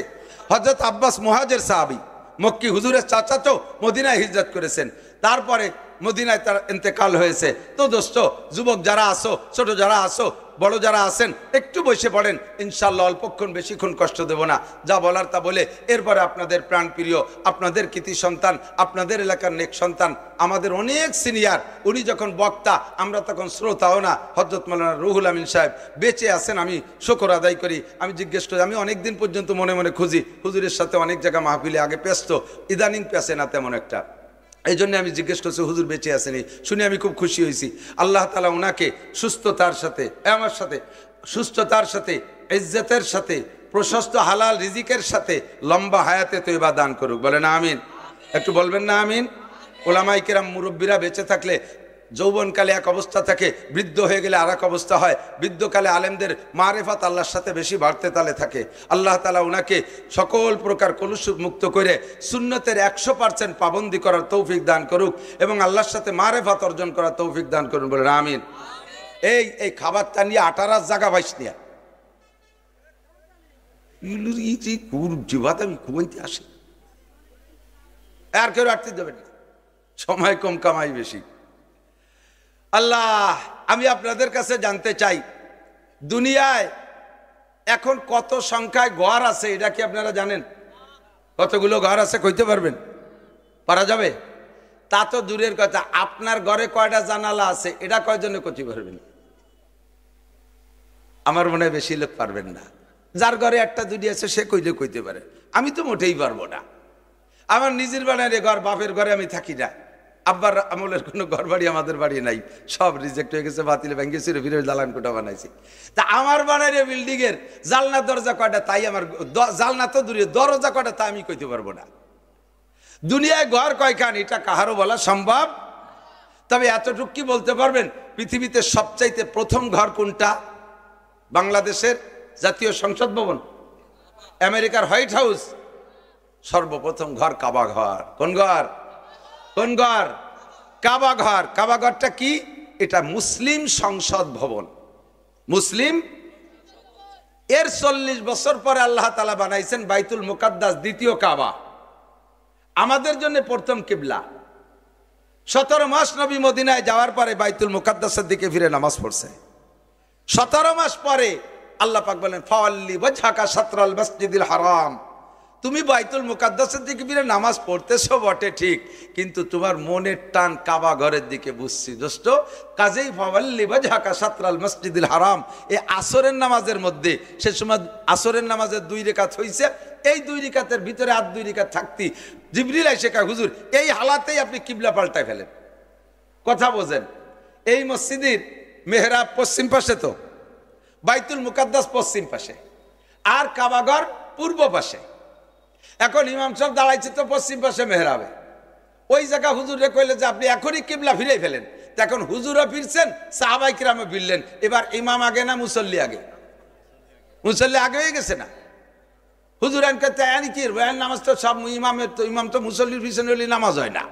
হযরত আব্বাস মুহাজির সাহাবী, মক্কি হুজুরের চাচাতো, মদিনায় হিজরত করেছেন, তারপরে মদিনায় তার ইন্তেকাল হয়েছে। তো দোস্ত, যুবক যারা আসো, ছোট যারা আসো, বড় যারা আছেন, একটু বসে পড়েন, ইনশাআল্লাহ অল্পক্ষণ বেশিক্ষণ কষ্ট দেব না, যা বলার তা বলে এরপরে আপনাদের প্রাণপ্রিয়, আপনাদের কৃতি সন্তান, আপনাদের এলাকার নেক সন্তান, আমাদের অনেক সিনিয়র, উনি যখন বক্তা আমরা তখন শ্রোতাও না, হযরত মাওলানা রুহুল আমিন সাহেব বেঁচে আছেন, আমি শুকর আদায় করি। আমি জিজ্ঞেস করি, আমি অনেক দিন পর্যন্ত মনে মনে খুঁজি, হুজুরের সাথে অনেক জায়গা মাহফিলে আগে পেছতো, ইদানিং পেছে না তেমন একটা, এই জন্য আমি জিজ্ঞেস করছি হুজুর বেঁচে আসেনি, শুনে আমি খুব খুশি হয়েছি। আল্লাহ তাআলা ওনাকে সুস্থতার সাথে, আমার সাথে সুস্থতার সাথে, ইজ্জতের সাথে, প্রশস্ত হালাল রিজিকের সাথে লম্বা হায়াতে তয়বা দান করুক। বলেন আমিন। একটু বলবেন না আমিন? ওলামায়ে কেরাম মুরব্বীরা বেঁচে থাকলে যৌবনকালে এক অবস্থা থাকে, বৃদ্ধ হয়ে গেলে আর এক অবস্থা হয়। বৃদ্ধকালে আলেমদের মারেফাত আল্লাহর সাথে বেশি বাড়তে তালে থাকে। আল্লাহ তাআলা ওনাকে সকল প্রকার কলুষ মুক্ত করে সুন্নতের 100% পাবন্দি করার তৌফিক দান করুক এবং আল্লাহর সাথে মারেফাত অর্জন করার তৌফিক দান করুন। বলেন আমিন। এই খাবারটা নিয়ে 18 জায়গা বাইশ নিয়ে আমি ঘুমাইতে আসি, আর কেউ রাখতে দেবেন না, সময় কম কামাই বেশি। আল্লাহ, আমি আপনাদের কাছে জানতে চাই, দুনিয়ায় এখন কত সংখ্যায় ঘর আছে এটা কি আপনারা জানেন? কতগুলো ঘর আছে কইতে পারবেন? পারা যাবে? তা তো দূরের কথা, আপনার ঘরে কয়টা জানালা আছে এটা কয়জনে কইতে পারবেন? আমার মনে হয় বেশি লোক পারবেন না। যার ঘরে একটা দুটি আছে সে কইলে কইতে পারে, আমি তো মোটেই পারবো না। আমার নিজের বানারে ঘর, বাপের ঘরে আমি থাকি না, আব্বার আমলের কোনো ঘর বাড়ি আমাদের বাড়ি নাই, সব রিজেক্ট হয়ে গেছে, বাতিল ভেঙে ছিল, ফিরে দালান কোটা বানাইছি। তা আমার বানারে বিল্ডিং এর জালনা দরজা কয়টা, তাই আমার জালনা তো দূরে, দরজা কয়টা তা আমি কইতে পারবো না। দুনিয়ায় ঘর কয়খান এটা কাহারও বলা সম্ভব। তবে এতটুকু কি বলতে পারবেন, পৃথিবীতে সবচাইতে প্রথম ঘর কোনটা? বাংলাদেশের জাতীয় সংসদ ভবন, আমেরিকার হোয়াইট হাউস, সর্বপ্রথম ঘর কাবা ঘর। কোন ঘর? কোন ঘর? কাবা ঘর। কাবা ঘরটা কি? এটা মুসলিম সংসদ ভবন, মুসলিম। এর 40 বছর পরে আল্লাহ তাআলা বানাইছেন বাইতুল মুকাদ্দাস, দ্বিতীয় কাবা, আমাদের জন্য প্রথম কিবলা। 17 মাস নবী মদিনায় যাওয়ার পরে বাইতুল মুকাদ্দাসের দিকে ফিরে নামাজ পড়ছে। 17 মাস পরে আল্লাহ পাক বলেন ফাওয়াল্লি ওয়াজহাকা শাতরাল মসজিদিল হারাম, তুমি বাইতুল মুকাদ্দাসের দিকে ফিরে নামাজ পড়তেছো বটে ঠিক, কিন্তু তোমার মনের টান কাবা ঘরের দিকে, বুঝছি দোস্ত। কাজেই ফাওয়াল্লি ওয়াজহাকা শাতরাল মসজিদিল হারাম, এই আসরের নামাজের মধ্যে, সে সময় আসরের নামাজের 2 রাকাত হইছে, এই 2 রাকাতের ভিতরে আর 2 রাকাত থাকতি জিবরিল এসে কয় হুজুর এই হালাতেই আপনি কিবলা পাল্টায় ফেলেন। কথা বোঝেন? এই মসজিদের মেহরাব পশ্চিম পাশে, তো বাইতুল মুকাদ্দাস পশ্চিম পাশে, আর কাবাঘর পূর্ব পাশে। এখন ইমাম সাহেব দাঁড়াইছে তো পশ্চিম পাশে মেহরাবে, ওই জায়গা হুজুরে কইলে যে আপনি এখনই কিবলা ফিরে ফেলেন। এখন হুজুরও ফিরছেন, সাহাবায়ে কিরামও ফিরলেন, এবার ইমাম আগে না মুসল্লি আগে? মুসল্লি আগে হয়ে গেছে না? হুজুর আনকে কি নামাজ তো সব ইমামের, তো ইমাম তো মুসল্লির পিছনে হলে নামাজ হয় না,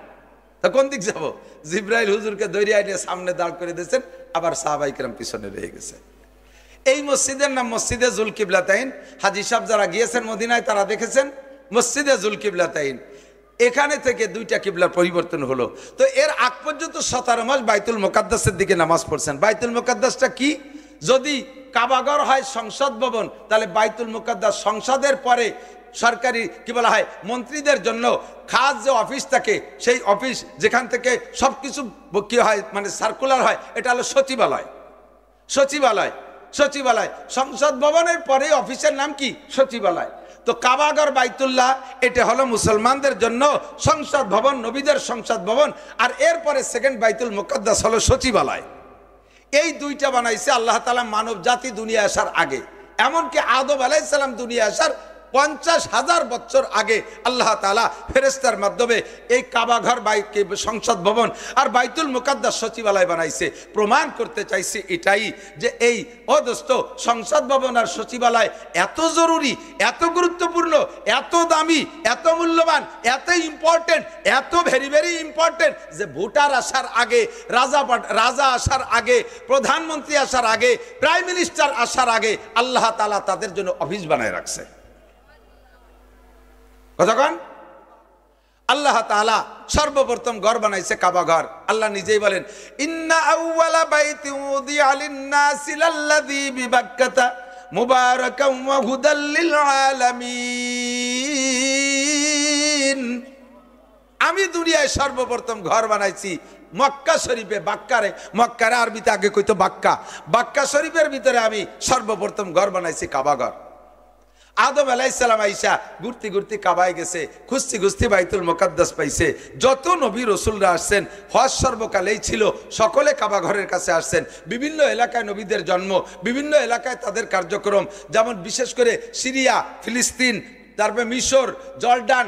তা কোন দিক যাবো? জিব্রাইল হুজুরকে দরিয়া নিয়ে সামনে দাঁড় করে দিয়েছেন, আবার সাহাবায়ে কিরাম পিছনে রয়ে গেছে। এই মসজিদের নাম মসজিদে জুল কিবলাতাইন। হাজী সাহেব যারা গিয়েছেন মদিনায় তারা দেখেছেন মসজিদে জুল কিবলাতাইন। এখানে থেকে দুইটা কিবলার পরিবর্তন হলো। তো এর আগ পর্যন্ত 17 মাস বাইতুল মুকাদ্দাসের দিকে নামাজ পড়ছেন। বাইতুল মুকাদ্দাসটা কি? যদি কাবাঘর হয় সংসদ ভবন, তাহলে বাইতুল মুকাদ্দাস সংসদের পরে সরকারি কি বলা হয় মন্ত্রীদের জন্য খাস যে অফিস থাকে, সেই অফিস যেখান থেকে সবকিছু কি হয় মানে সার্কুলার হয়, এটা হলো সচিবালয়। সচিবালয় সচিবালয় সংসদ ভবনের পরে অফিসের নাম কি? সচিবালয়। তো কাবাঘর বাইতুল্লাহ এটা হলো মুসলমানদের জন্য সংসদ ভবন, নবীদের সংসদ ভবন। আর এরপরে সেকেন্ড বাইতুল মুকাদ্দাস হলো সচিবালয়। এই দুইটা বানাইছে আল্লাহ তাআলা মানব জাতি দুনিয়া আসার আগে। এমনকি আদম আলাইহিস সালাম দুনিয়া আসার 50,000 বছর আগে আল্লাহ তাআলা ফেরেশতার মাধ্যমে এই কাবাঘর সংসদ ভবন আর বাইতুল মুকাদ্দাস সচিবালয় বানাইছে। প্রমাণ করতে চাইছে এটাই যে এই দোস্ত সংসদ ভবন আর সচিবালয় এত জরুরি, এত গুরুত্বপূর্ণ, এত দামি, এত মূল্যবান, এত ইম্পর্টেন্ট, এত ভেরি ভেরি ইম্পর্টেন্ট যে ভোটার আসার আগে, রাজা আসার আগে, প্রধানমন্ত্রী আসার আগে, প্রাইম মিনিস্টার আসার আগে আল্লাহ তাআলা তাদের জন্য অফিস বানায় রাখছে। কতক্ষণ? আল্লাহ তাআলা সর্বপ্রথম ঘর বানাইছে কাবা ঘর। আল্লাহ নিজেই বলেন, ইন্না আউওয়ালা বাইতি উযিআ লিন-নাসি লাল্লাযী বিবাক্কাতা মুবারাকান ওয়া হুদাল লিল আলামিন। আমি দুনিয়ায় সর্বপ্রথম ঘর বানাইছি মক্কা শরীফে। মক্কারে আরবিতে আগে কইতো বাক্কা। বাক্কা শরীফের ভিতরে আমি সর্বপ্রথম ঘর বানাইছি কাবা ঘর। আদম আলাইহিস সালাম আইসা ঘুরতে ঘুরতে কাবায় গেছে, খুঁজতে খুঁজতে বাইতুল মুকাদ্দাস পাইছে। যত নবী রাসূলরা আসছেন, হজ সর্বকালেই ছিল, সকলে কাবা ঘরের কাছে আসছেন। বিভিন্ন এলাকায় নবীদের জন্ম, বিভিন্ন এলাকায় তাদের কার্যক্রম, যেমন বিশেষ করে সিরিয়া, ফিলিস্তিন, তারপরে মিশর, জর্ডান,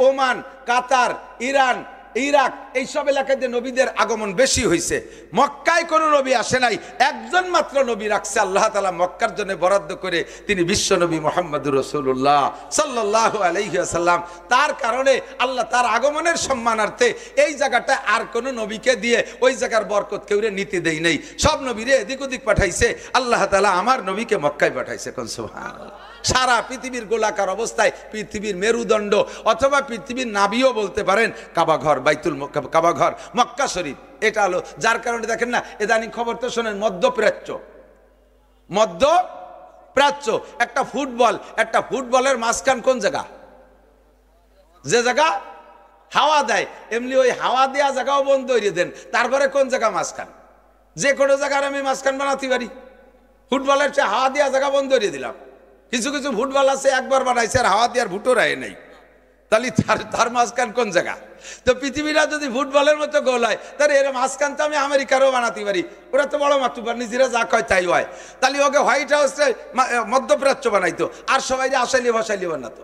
ওমান, কাতার, ইরান, ইরাক, এইসব এলাকায় যে নবীদের আগমন বেশি হয়েছে। মক্কায় কোনো নবী আসে নাই, একজন মাত্র নবী রাখছে আল্লাহ তাআলা মক্কার জন্য বরাদ্দ করে, তিনি বিশ্ব নবী মুহাম্মদুর রাসূলুল্লাহ সাল্লাল্লাহু আলাইহি ওয়াসাল্লাম। তার কারণে আল্লাহ তার আগমনের সম্মানার্থে এই জায়গাটা আর কোনো নবীকে দিয়ে ওই জায়গার বরকত কেউরে নিতে দেই নেই, সব নবীরে এদিক ওদিক পাঠাইছে। আল্লাহ তাআলা আমার নবীকে মক্কায় পাঠাইছে। কোন সুবহানাল্লাহ। সারা পৃথিবীর গোলাকার অবস্থায় পৃথিবীর মেরুদণ্ড অথবা পৃথিবীর নাভিও বলতে পারেন কাবাঘর, কাবাঘর মক্কা শরীফ। এটা হলো যার কারণে দেখেন না, ইদানিং খবর তো শোনেন, মধ্যপ্রাচ্য একটা ফুটবলের মাঝখান কোন জায়গা? যে জায়গা হাওয়া দেয়, এমনি ওই হাওয়া দেওয়া জায়গাও বন্ধ করে দেন, তারপরে কোন জায়গা মাঝখান? যে কোনো জায়গার আমি মাঝখান বানাতে পারি। ফুটবলের চেয়ে হাওয়া দেওয়া জায়গা বন্ধ করে দিলাম। কিছু কিছু ফুটবল আছে একবার বানাইছে আর হাওয়া দেওয়ার ভুটো রায় নেই, তাহলে তার মাঝখান কোন জায়গা? তো পৃথিবীটা যদি ফুটবলের মতো গোল হয়, তাহলে এর মাঝখান তো আমি আমেরিকারও বানাতে পারি। ওরা তো বড় মাতুবার, নিজেরা যা কয় তাই হয়। তাহলে ওকে হোয়াইট হাউসে মধ্যপ্রাচ্য বানাইতো, আর সবাই আসাইলি ভাসাইলি বানাতো।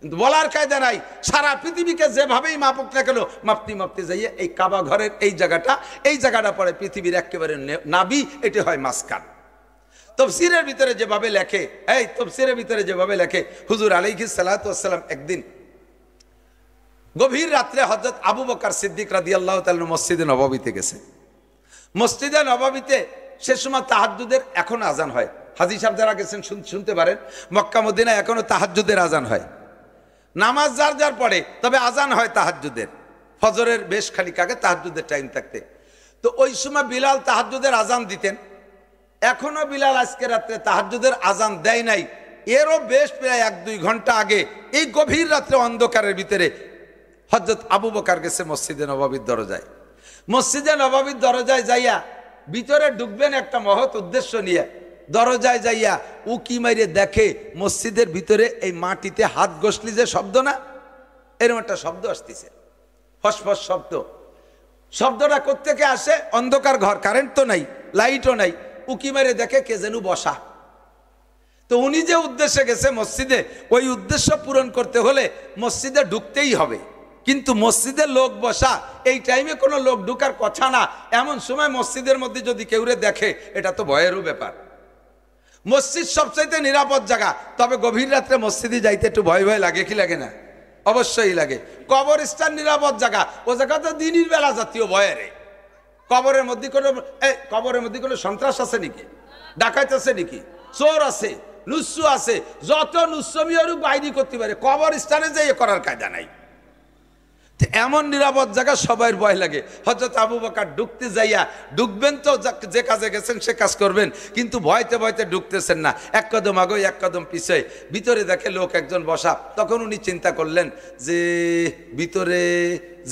কিন্তু বলার কায়দা নাই, সারা পৃথিবীকে যেভাবেই মাপুক না কেন, মাপতে যাইয়ে এই কাবা ঘরের এই জায়গাটা পরে পৃথিবীর একেবারে নাভি, এটি হয় মাঝখান। তফসিরের ভিতরে যেভাবে লেখে হুজুর আলাইহিস সালাতু ওয়াস সালাম একদিন গভীর রাত্রে হযরত আবু বকর সিদ্দিক রাদিয়াল্লাহু তাআলা মসজিদে নববীতে গেছে। মসজিদে নববীতে সে সময় তাহাজ্জুদের এখন আজান হয়। হাজী সাহেব যারা গেছেন শুনতে পারেন, মক্কা মদিনায় এখনো তাহাজ্জুদের আজান হয়। নামাজ যার পড়ে, তবে আজান হয় তাহাজ্জুদের, ফজরের বেশ খানিক আগে তাহাজ্জুদের টাইম থাকতে। তো ওই সময় বিলাল তাহাজ্জুদের আজান দিতেন। এখনো বিলাল আজকে রাত্রে তাহাজ্জুদের আজান দেয় নাই, এরও বেশ প্রায় 1-2 ঘন্টা আগে এই গভীর রাত্রে অন্ধকারের ভিতরে হযরত আবু বকর গেছে মসজিদে নববীর দরজায়। মসজিদে নববীর দরজায় যাইয়া ভিতরে ঢুকবেন একটা মহৎ উদ্দেশ্য নিয়ে। দরজায় যাইয়া উকি মাইরে দেখে মসজিদের ভিতরে এই মাটিতে হাত ঘষলি যে শব্দ না, এরকম একটা শব্দ আসতেছে, ফসফস শব্দ। শব্দটা কোত্থেকে আসে? অন্ধকার ঘর, কারেন্ট তো নাই, লাইটও নাই। উকি মেরে দেখে কে যেন বসা। তো উনি যে উদ্দেশ্যে গেছে মসজিদে, ওই উদ্দেশ্য পূরণ করতে হলে মসজিদে ঢুকতেই হবে। কিন্তু মসজিদে লোক বসা, এই টাইমে কোনো লোক ঢুকার কথা না। এমন সময় মসজিদের মধ্যে যদি কেউরে দেখে, এটা তো ভয়েরও ব্যাপার। মসজিদ সবচাইতে নিরাপদ জায়গা, তবে গভীর রাত্রে মসজিদে যাইতে একটু ভয় লাগে, কি লাগে না? অবশ্যই লাগে। কবরস্থান নিরাপদ জায়গা, ও জায়গা তো দিনের বেলা জাতীয় ভয়েরে। কবরের মধ্যে কোনো সন্ত্রাস আছে নাকি? ডাকাত আছে নাকি? চোর আছে, লুচ্ছু আছে, যত লুচ্ছমিও বাইরি করতে পারে, কবরস্থানে যাই করার কায়দা নাই। এমন নিরাপদ জায়গা সবাই ভয় লাগে। হযরত আবু বকর ঢুকতে যাইয়া, ঢুকবেন তো যে কাজে গেছেন সে কাজ করবেন, কিন্তু ভয়তে ভয়তে ঢুকতেছেন না, এক কদম আগে এক কদম পিছে। ভিতরে দেখে লোক একজন বসা। তখন উনি চিন্তা করলেন যে ভিতরে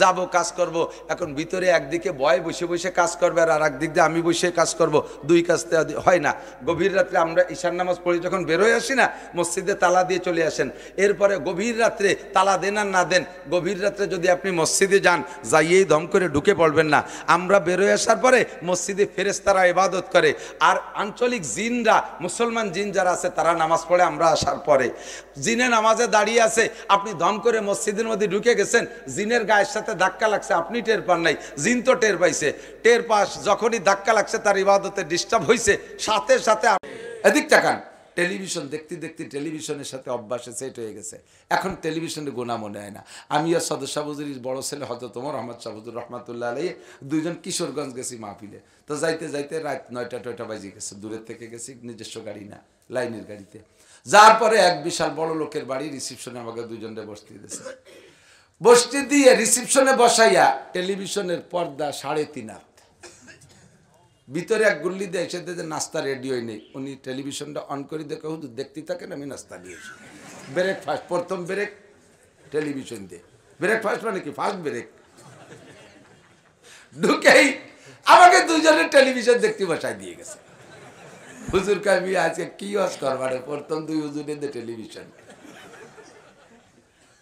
যাব, কাজ করব। এখন ভিতরে একদিকে ভয় বসে বসে কাজ করবে, আর একদিক দিয়ে আমি বসে কাজ করব, দুই কাজতে হয় না। গভীর রাত্রে আমরা ঈশার নামাজ পড়ি, যখন বেরোয় আসি না, মসজিদে তালা দিয়ে চলে আসেন। এরপরে গভীর রাত্রে তালা দেন আর না দেন, গভীর রাত্রে যদি আপনি মসজিদে যান, যাইয়েই দম করে ঢুকে পড়বেন না। আমরা বেরোয় আসার পরে মসজিদে ফেরেশতারা ইবাদত করে, আর আঞ্চলিক জিনরা, মুসলমান জিন যারা আছে তারা নামাজ পড়ে। আমরা আসার পরে জিনে নামাজে দাঁড়িয়ে আছে, আপনি দম করে মসজিদের মধ্যে ঢুকে গেছেন, জিনের গায়ের সাথে ধাক্কা লাগছে, আপনি টের পান নাই, জিন তো টের পাইছে। টের পাস যখনই ধাক্কা লাগছে, তার ইবাদতে ডিস্টার্ব হয়েছে, সাথে সাথে এদিক তাকান। টেলিভিশন দেখতে দেখতে টেলিভিশনের সাথে অভ্যাসে সেট হয়ে গেছে। এখন টেলিভিশনের গোনা মনে হয় না। আমি আর সদর সাবুজুরির বড় ছেলে হযরত ওমর আহমদ সাবুজুর রহমাতুল্লাহ আলাইহি দুইজন কিশোরগঞ্জ গেছি মাহফিলে। তো যাইতে যাইতে রাত 9টা বাজে গেছে। দূরের থেকে গেছি, নিজস্ব গাড়ি না, লাইনের গাড়িতে। যার পরে এক বিশাল বড় লোকের বাড়ি, রিসিপশনে আমাকে দুইজনে বসতে দিয়েছে। বসতে দিয়ে রিসিপশনে বসাইয়া টেলিভিশনের পর্দা 3.5 হাত, ভিতরে এক গুল্লি দিয়ে এসে যে নাস্তা রেডি হয়নি, নেই। উনি টেলিভিশনটা অন করে দেখে হুজুর দেখতে থাকেন, আমি নাস্তা দিয়েছি। ব্রেকফাস্ট, প্রথম ব্রেক টেলিভিশন দিয়ে। ব্রেকফাস্ট মানে কি? First break. ঢুকেই আমাকে দুইজনের টেলিভিশন দেখতে বসাই দিয়ে গেছে। হুজুর আমি আজকে কি ওয়াজ করবার, প্রথম দুই হুজুরের টেলিভিশন।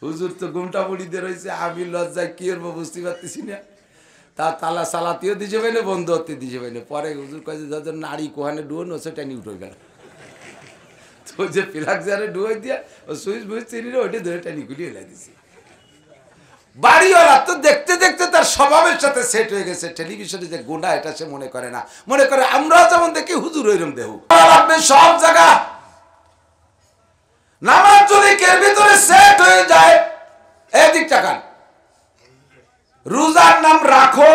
হুজুর তো ঘুমটা মুড়িতে রয়েছে, আমি লজ্জায় কি করবো বুঝতে পারতেছি না। তা তালা সালাতিও দিয়ে যাবে না, বন্ধ হতে দিয়ে যাবে না। পরে হুজুর কাছে যাদের নারী কোহানে ডুয়োন ওসে টেনি উঠে গেল। তো যে প্লাগ জারে ডুয়ে দিয়া ও সুইচ বুইচ চিনি ওইটা ধরে টেনি গুলি এলাই দিছি। বাড়িওয়ালা তো দেখতে দেখতে তার স্বভাবের সাথে সেট হয়ে গেছে। টেলিভিশনে যে গুণা, এটা সে মনে করে না, মনে করে আমরা যেমন দেখি হুজুর ওইরকম দেহ। সব জায়গা নামাজ যদি এর ভিতরে সেট হয়ে যায়, এদিক তাকান। রোজার নাম রাখো,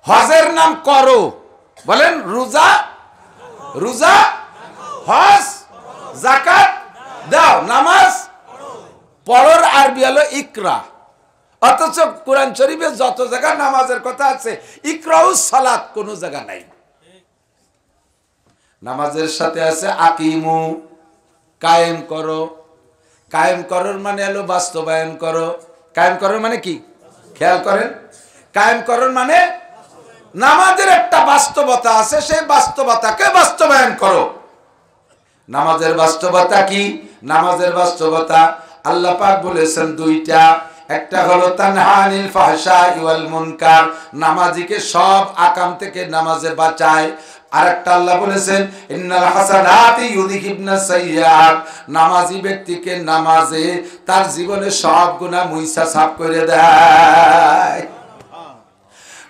হজের নাম করো। বলেন রোজা, রোজা, হজ, যাকাত দাও, নামাজ পড়ার আরবি হলো ইকরা। অথচ কোরআন শরীফে যত জায়গা নামাজের কথা আছে, ইকরাউস সালাত কোন জায়গা নাই। নামাজের সাথে আছে আকিমু, কায়েম করো। কায়েম করার মানে হলো বাস্তবায়ন করো। কায়েম করার মানে কি? খেয়াল করেন, কায়েম করার মানে নামাজের একটা বাস্তবতা আছে, সেই বাস্তবতাকে বাস্তবায়ন করো। নামাজের বাস্তবতা কি? নামাজের বাস্তবতা আল্লাহ পাক বলেছেন দুইটা। একটা হলো তানহা আনিল ফাহশাই ওয়াল মুনকার, নামাজিকে সব আকাম থেকে নামাজে বাঁচায়। আরেকটা আল্লাহ বলেছেন ইন্নাল হাসানাতি ইউযহিবনাস সাইয়্যাত, নামাজি ব্যক্তিকে নামাজে তার জীবনে সব গুনাহ মুইসা সাফ করে দেয়।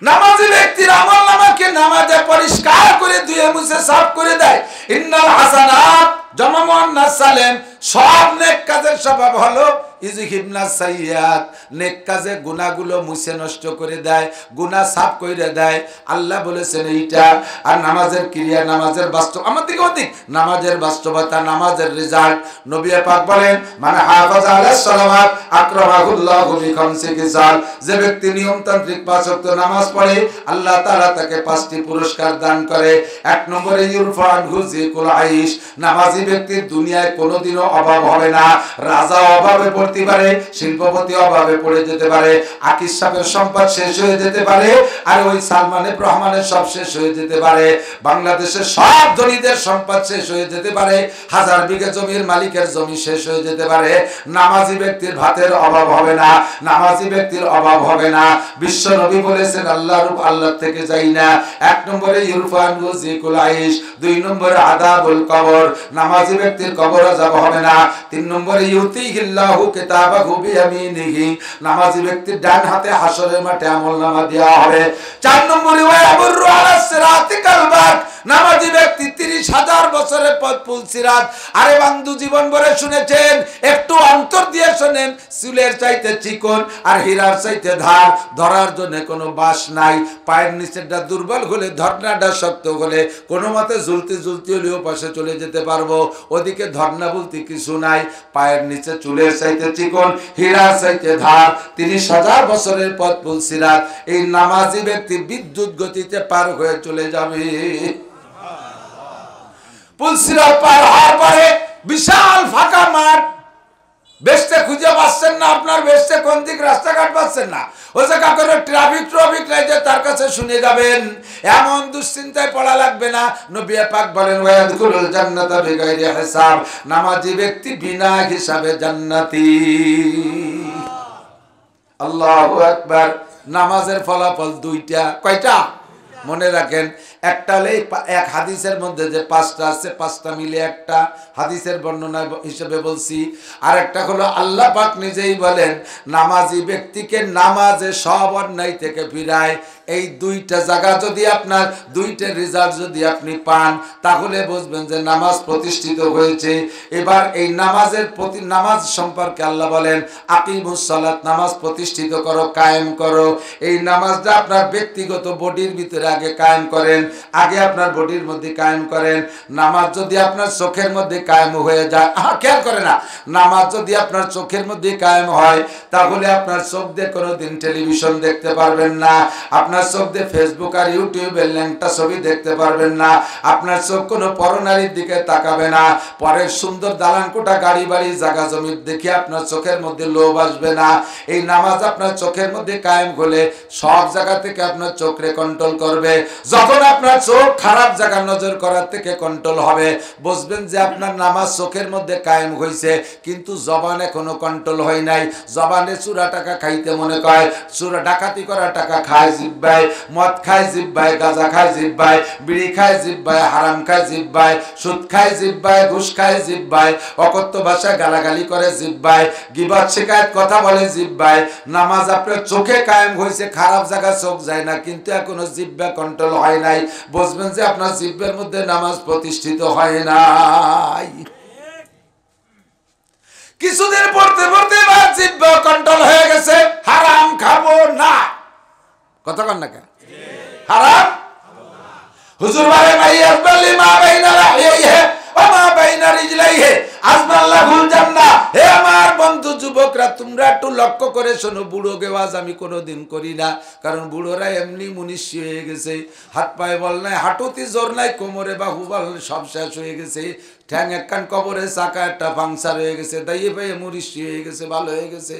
নামাজি ব্যক্তির আমলনামাকে নামাজে পরিষ্কার করে ধুয়ে মুছে সাফ করে দেয়। ইন্নাল হাসানাত জামা মুআন্নাস সালেম, সব নেক কাজের স্বভাব হলো ইউযহিবনাস সাইয়্যাত, নেক কাজে গুনাহগুলো মুছে নষ্ট করে দেয়, গুনাহ সাফ করে দেয়। আল্লাহ বলেছেন এইটা। আর নামাজের ক্রিয়া, নামাজের বাস্তব, আমাদের অধিক নামাজের বাস্তবতা, নামাজের রেজাল্ট। নবী পাক বলেন মানে হাফাজা আলাস সালাওয়াত আকরামাহুল্লাহু বিখামসি খিসাল, যে ব্যক্তি নিয়মতান্ত্রিক 5 ওয়াক্ত নামাজ পড়ে, আল্লাহ তাআলা তাকে 5টি পুরস্কার দান করে। 1 নম্বরে ইউরফা আনহু যিকুল আইশ, নামাজি ব্যক্তির দুনিয়ায় কোনোদিনও অভাব হবে না। রাজা অভাবে পড়তে পারে, শিল্পপতি অভাবে পড়ে যেতে পারে, আকিস সাহেবের সম্পদ শেষ হয়ে যেতে পারে, আর ওই সালমানের রহমানের সব শেষ হয়ে যেতে পারে, বাংলাদেশের সব ধনীদের সম্পদ শেষ হয়ে যেতে পারে, 1000 বিঘা জমির মালিকের জমি শেষ হয়ে যেতে পারে। নামাজি ব্যক্তির ভাতের অভাব হবে না, নামাজি ব্যক্তির অভাব হবে না। বিশ্ব নবী বলেছেন আল্লাহর আল্লাহ থেকে যাই না। 1 নম্বরে ইরফান গুজিকুল আইশ, 2 নম্বরে আদাবুল কবর, নামাজি ব্যক্তির কবর আযাব হবে না। 3 নম্বরে ইউতিহিল্লাহু কিতাবাহু বিয়ামিনিহি, নামাজি ব্যক্তির ডান হাতে হাসরের মাঠে আমলনামা দেওয়া হবে। 4 নম্বরে ওয়া ইয়াবুরু আলা সিরাতিকাল বাক, নামাজি ব্যক্তি 30,000 বছরের পথ পুলসিরাত। আরে বন্ধু, জীবন ভরে শুনেছেন, একটু অন্তর দিয়ে শোনেন, চুলের চাইতে চিকন আর হীরার চাইতে ধার, ধরার জন্য কোনো বাঁশ নাই। পায়ের নিচেরটা দুর্বল হলে, ধর্নাটা শক্ত হলে কোনো মতে ঝুলতে ঝুলতে হলেও পাশে চলে যেতে পারবো। ওদিকে ধর্না বলতে কিছু নাই। পায়ের নিচে চুলের চাইতে চিকন, হীরার চাইতে ধার, 30,000 বছরের পথ পুলসিরাত। এই নামাজি ব্যক্তি বিদ্যুৎ গতিতে পার হয়ে চলে যাবে। পুলসিরাত পার হওয়ার পরে বিশাল ফাঁকা মাঠ। বেস্টে খুঁজে পাচ্ছেন না, আপনার বেস্টে কোন দিক রাস্তাঘাট পাচ্ছেন না, ও জায়গা করে ট্রাফিক লাইটে তার কাছে শুনে যাবেন। এমন দুশ্চিন্তায় পড়া লাগবে না। নবী পাক বলেন, ওয়ায়াদখুলুল জান্নাতা বিগাইরি হিসাব, নামাজি ব্যক্তি বিনা হিসাবে জান্নাতি। আল্লাহু আকবার। নামাজের ফলাফল দুইটা। কয়টা? মনে রাখেন, একটা হলে এক হাদিসের মধ্যে যে 5টা আছে, 5টা মিলে একটা হাদিসের বর্ণনা হিসেবে বলছি। আর একটা হলো আল্লাহ পাক নিজেই বলেন, নামাজি ব্যক্তিকে নামাজে সব অন্যায় থেকে ফিরায়। এই দুইটা জায়গা যদি আপনার, দুইটা রেজাল্ট যদি আপনি পান, তাহলে বুঝবেন যে নামাজ প্রতিষ্ঠিত হয়েছে। এবার এই নামাজ সম্পর্কে আল্লাহ বলেন, আকিমুস সালাত, নামাজ প্রতিষ্ঠিত করো, কায়েম করো। এই নামাজটা আপনার ব্যক্তিগত বডির ভিতরে আগে কায়েম করেন, আগে আপনার বডির মধ্যে কায়েম করেন। নামাজ যদি আপনার চোখের মধ্যে কায়েম হয়ে যায়, খেয়াল করে না, নামাজ যদি আপনার চোখের মধ্যে কায়েম হয়, তাহলে আপনার চোখ দিয়ে কোনোদিন টেলিভিশন দেখতে পারবেন না, আপনার চোখ দিয়ে ফেসবুক আর ইউটিউবের ল্যাংটা ছবি দেখতে পারবেন না, আপনার চোখ কোনো পরনারীর দিকে তাকাবে না, পরের সুন্দর দালান কোঠা, গাড়ি বাড়ি, জায়গা জমি দেখে আপনার চোখের মধ্যে লোভ আসবে না। এই নামাজ আপনার চোখের মধ্যে কায়েম হলে সব জায়গা থেকে আপনার চোখকে কন্ট্রোল করবে। যখন আপনার চোখ খারাপ জায়গা নজর করার থেকে কন্ট্রোল হবে, বুঝবেন যে আপনার নামাজ চোখের মধ্যে কায়েম হয়েছে, কিন্তু জবান এখনো কন্ট্রোল হয় নাই। জবানে চুরা টাকা খাইতে মনে কয়, চুরা ডাকাতি করা টাকা খায় জিব্বায়, মদ খায় জিব্বায়, গাঁজা খায় জিব্বায়, বিড়ি খায় জিব্বায়, হারাম খায় জিব্বায়, সুদ খায় জিব্বায়, ঘুষ খায় জিব্বায়, অকথ্য ভাষায় গালাগালি করে জিব্বায়, গীবত শিকায়ত কথা বলে জিব্বায়। নামাজ আপনার চোখে কায়েম হয়েছে, খারাপ জায়গা চোখ যায় না, কিন্তু এখনো জিব্বা কন্ট্রোল হয় নাই, বুঝবেন যে আপনার জিব্বের মধ্যে নামাজ প্রতিষ্ঠিত হয় নাই। কিছুদিন পড়তে পড়তে জিব্বা কন্ট্রোল হয়ে গেছে, হারাম খাবো না। কথা কন না কেন? হারাম হুজুর বলে, মাইয়াজবালি মা বাইনা রাহিহি ওয়া মা বাইনা রিজলাইহি আজমাল্লাহুল জান্নাহ। হে আমার বন্ধু যুবকরা, তোমরা একটু লক্ষ্য করে শোনো। বুড়ো গেওয়াজ আমি কোনোদিন করি না, কারণ বুড়োরা এমনি মুনিশি হয়ে গেছে, হাত পায়ে বল নাই, হাঁটুতে জোর নাই, কোমরে বাহু বল সব শেষ হয়ে গেছে, ঠ্যাং একখান কবরে, চাকা একটা পাংচার হয়ে গেছে, দাইয়ে পায়ে মুনিশি হয়ে গেছে, ভালো হয়ে গেছে।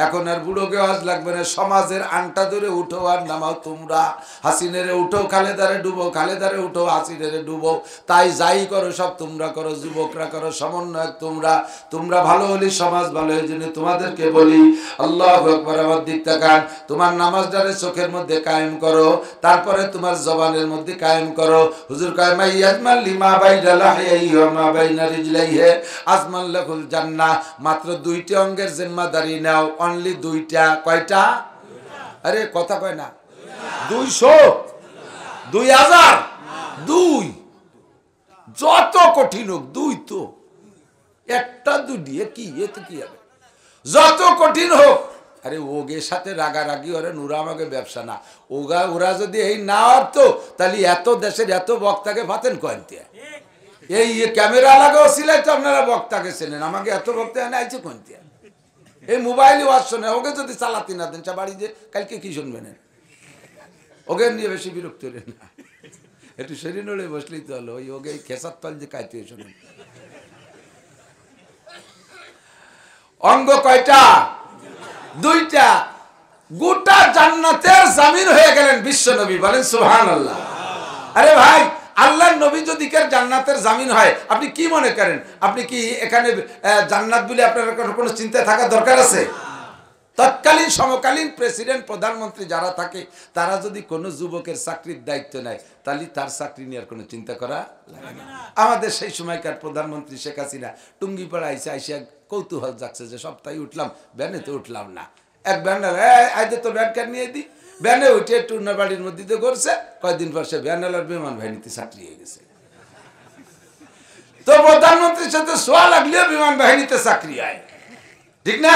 এখন আর বুড়ো গেওয়াজ লাগবে না। সমাজের আংটা ধরে উঠো আর নামাও তোমরা। হাসিনেরে উঠো, খালেদারে ডুবো, খালেদারে উঠো, হাসিনেরে ডুবো, তাই যাই করো সব তোমরা করো, যুবকরা করো, সমন্বয়ক তোমরা। তোমরা ভালো হলে সমাজ ভালো। এই জন্য তোমাদেরকে বলি, আল্লাহু আকবার, আমার দিক তাকান। তোমার নামাজটারে চোখের মধ্যে কায়েম করো, তারপরে তোমার জবানের মধ্যে কায়েম করো। হুজুর কয়, মাইয়াজমাল লিমা বাইনা লাহিহি ওয়া মা বাইনা রিজলাইহি আজমাল্লাহুল জান্নাহ। মাত্র 2টি অঙ্গের জিম্মাদারি নাও, অনলি 2টা। কয়টা? আরে কথা কয় না। 200, 2000, 2। যত কঠিন হোক 2 তো, একটা 2 কি, এতে কি হবে? যত কঠিন হোক, আরে ওগের সাথে রাগারাগি ওরে নুরা আমাকে ব্যবসা না। ওরা যদি এই না হতো, তাহলে এত দেশের এত বক্তাকে ফাতেন কয়তে। এই ক্যামেরা লাগাও সিলাই তো আপনারা বক্তাকে চেনেন, আমাকে এত বক্তা এনে আইছে কয়তে। এই মোবাইলে ওয়াজ শোনে, ওকে যদি চালাতে না দেন বাড়ি যে কালকে কি শুনবেন? ওকে নিয়ে বেশি বিরক্ত হলেন না, একটু শরীর নড়ে বসলেই তো হলো। ওই ওকে খেসার তল যে কাইতে শোনেন। অঙ্গ কয়টা? 2টা। গোটা জান্নাতের জামিন হয়ে গেলেন বিশ্ব নবী। বলেন সুবহানাল্লাহ। আরে ভাই, আল্লাহর নবী যদি জান্নাতের জামিন হয়, আপনি কি মনে করেন? আপনি কি এখানে জান্নাত বলে আপনার কোনো চিন্তা থাকার দরকার আছে? তৎকালীন সমকালীন প্রেসিডেন্ট, প্রধানমন্ত্রী যারা থাকে, তারা যদি কোনো যুবকের চাকরির দায়িত্ব নেয়, তাহলে তার চাকরি নেওয়ার কোনো চিন্তা করা লাগে না। আমাদের সেই সময়কার প্রধানমন্ত্রী শেখ হাসিনা টুঙ্গিপাড়া আইসা কৌতূহল যাচ্ছে যে সপ্তাহে উঠলাম, ভ্যানে তো উঠলাম না, এক ব্যান্ডালা আজ তোর ব্যান্ড কার্ড নিয়ে দিই, ব্যানে উঠে টুর্নার বাড়ির মধ্যে দিয়ে করছে, কয়েকদিন পর সে ব্যান্ডালার বিমান বাহিনীতে চাকরি হয়ে গেছে। তো প্রধানমন্ত্রীর সাথে সোয়া লাগলেও বিমান বাহিনীতে চাকরি হয়, ঠিক না?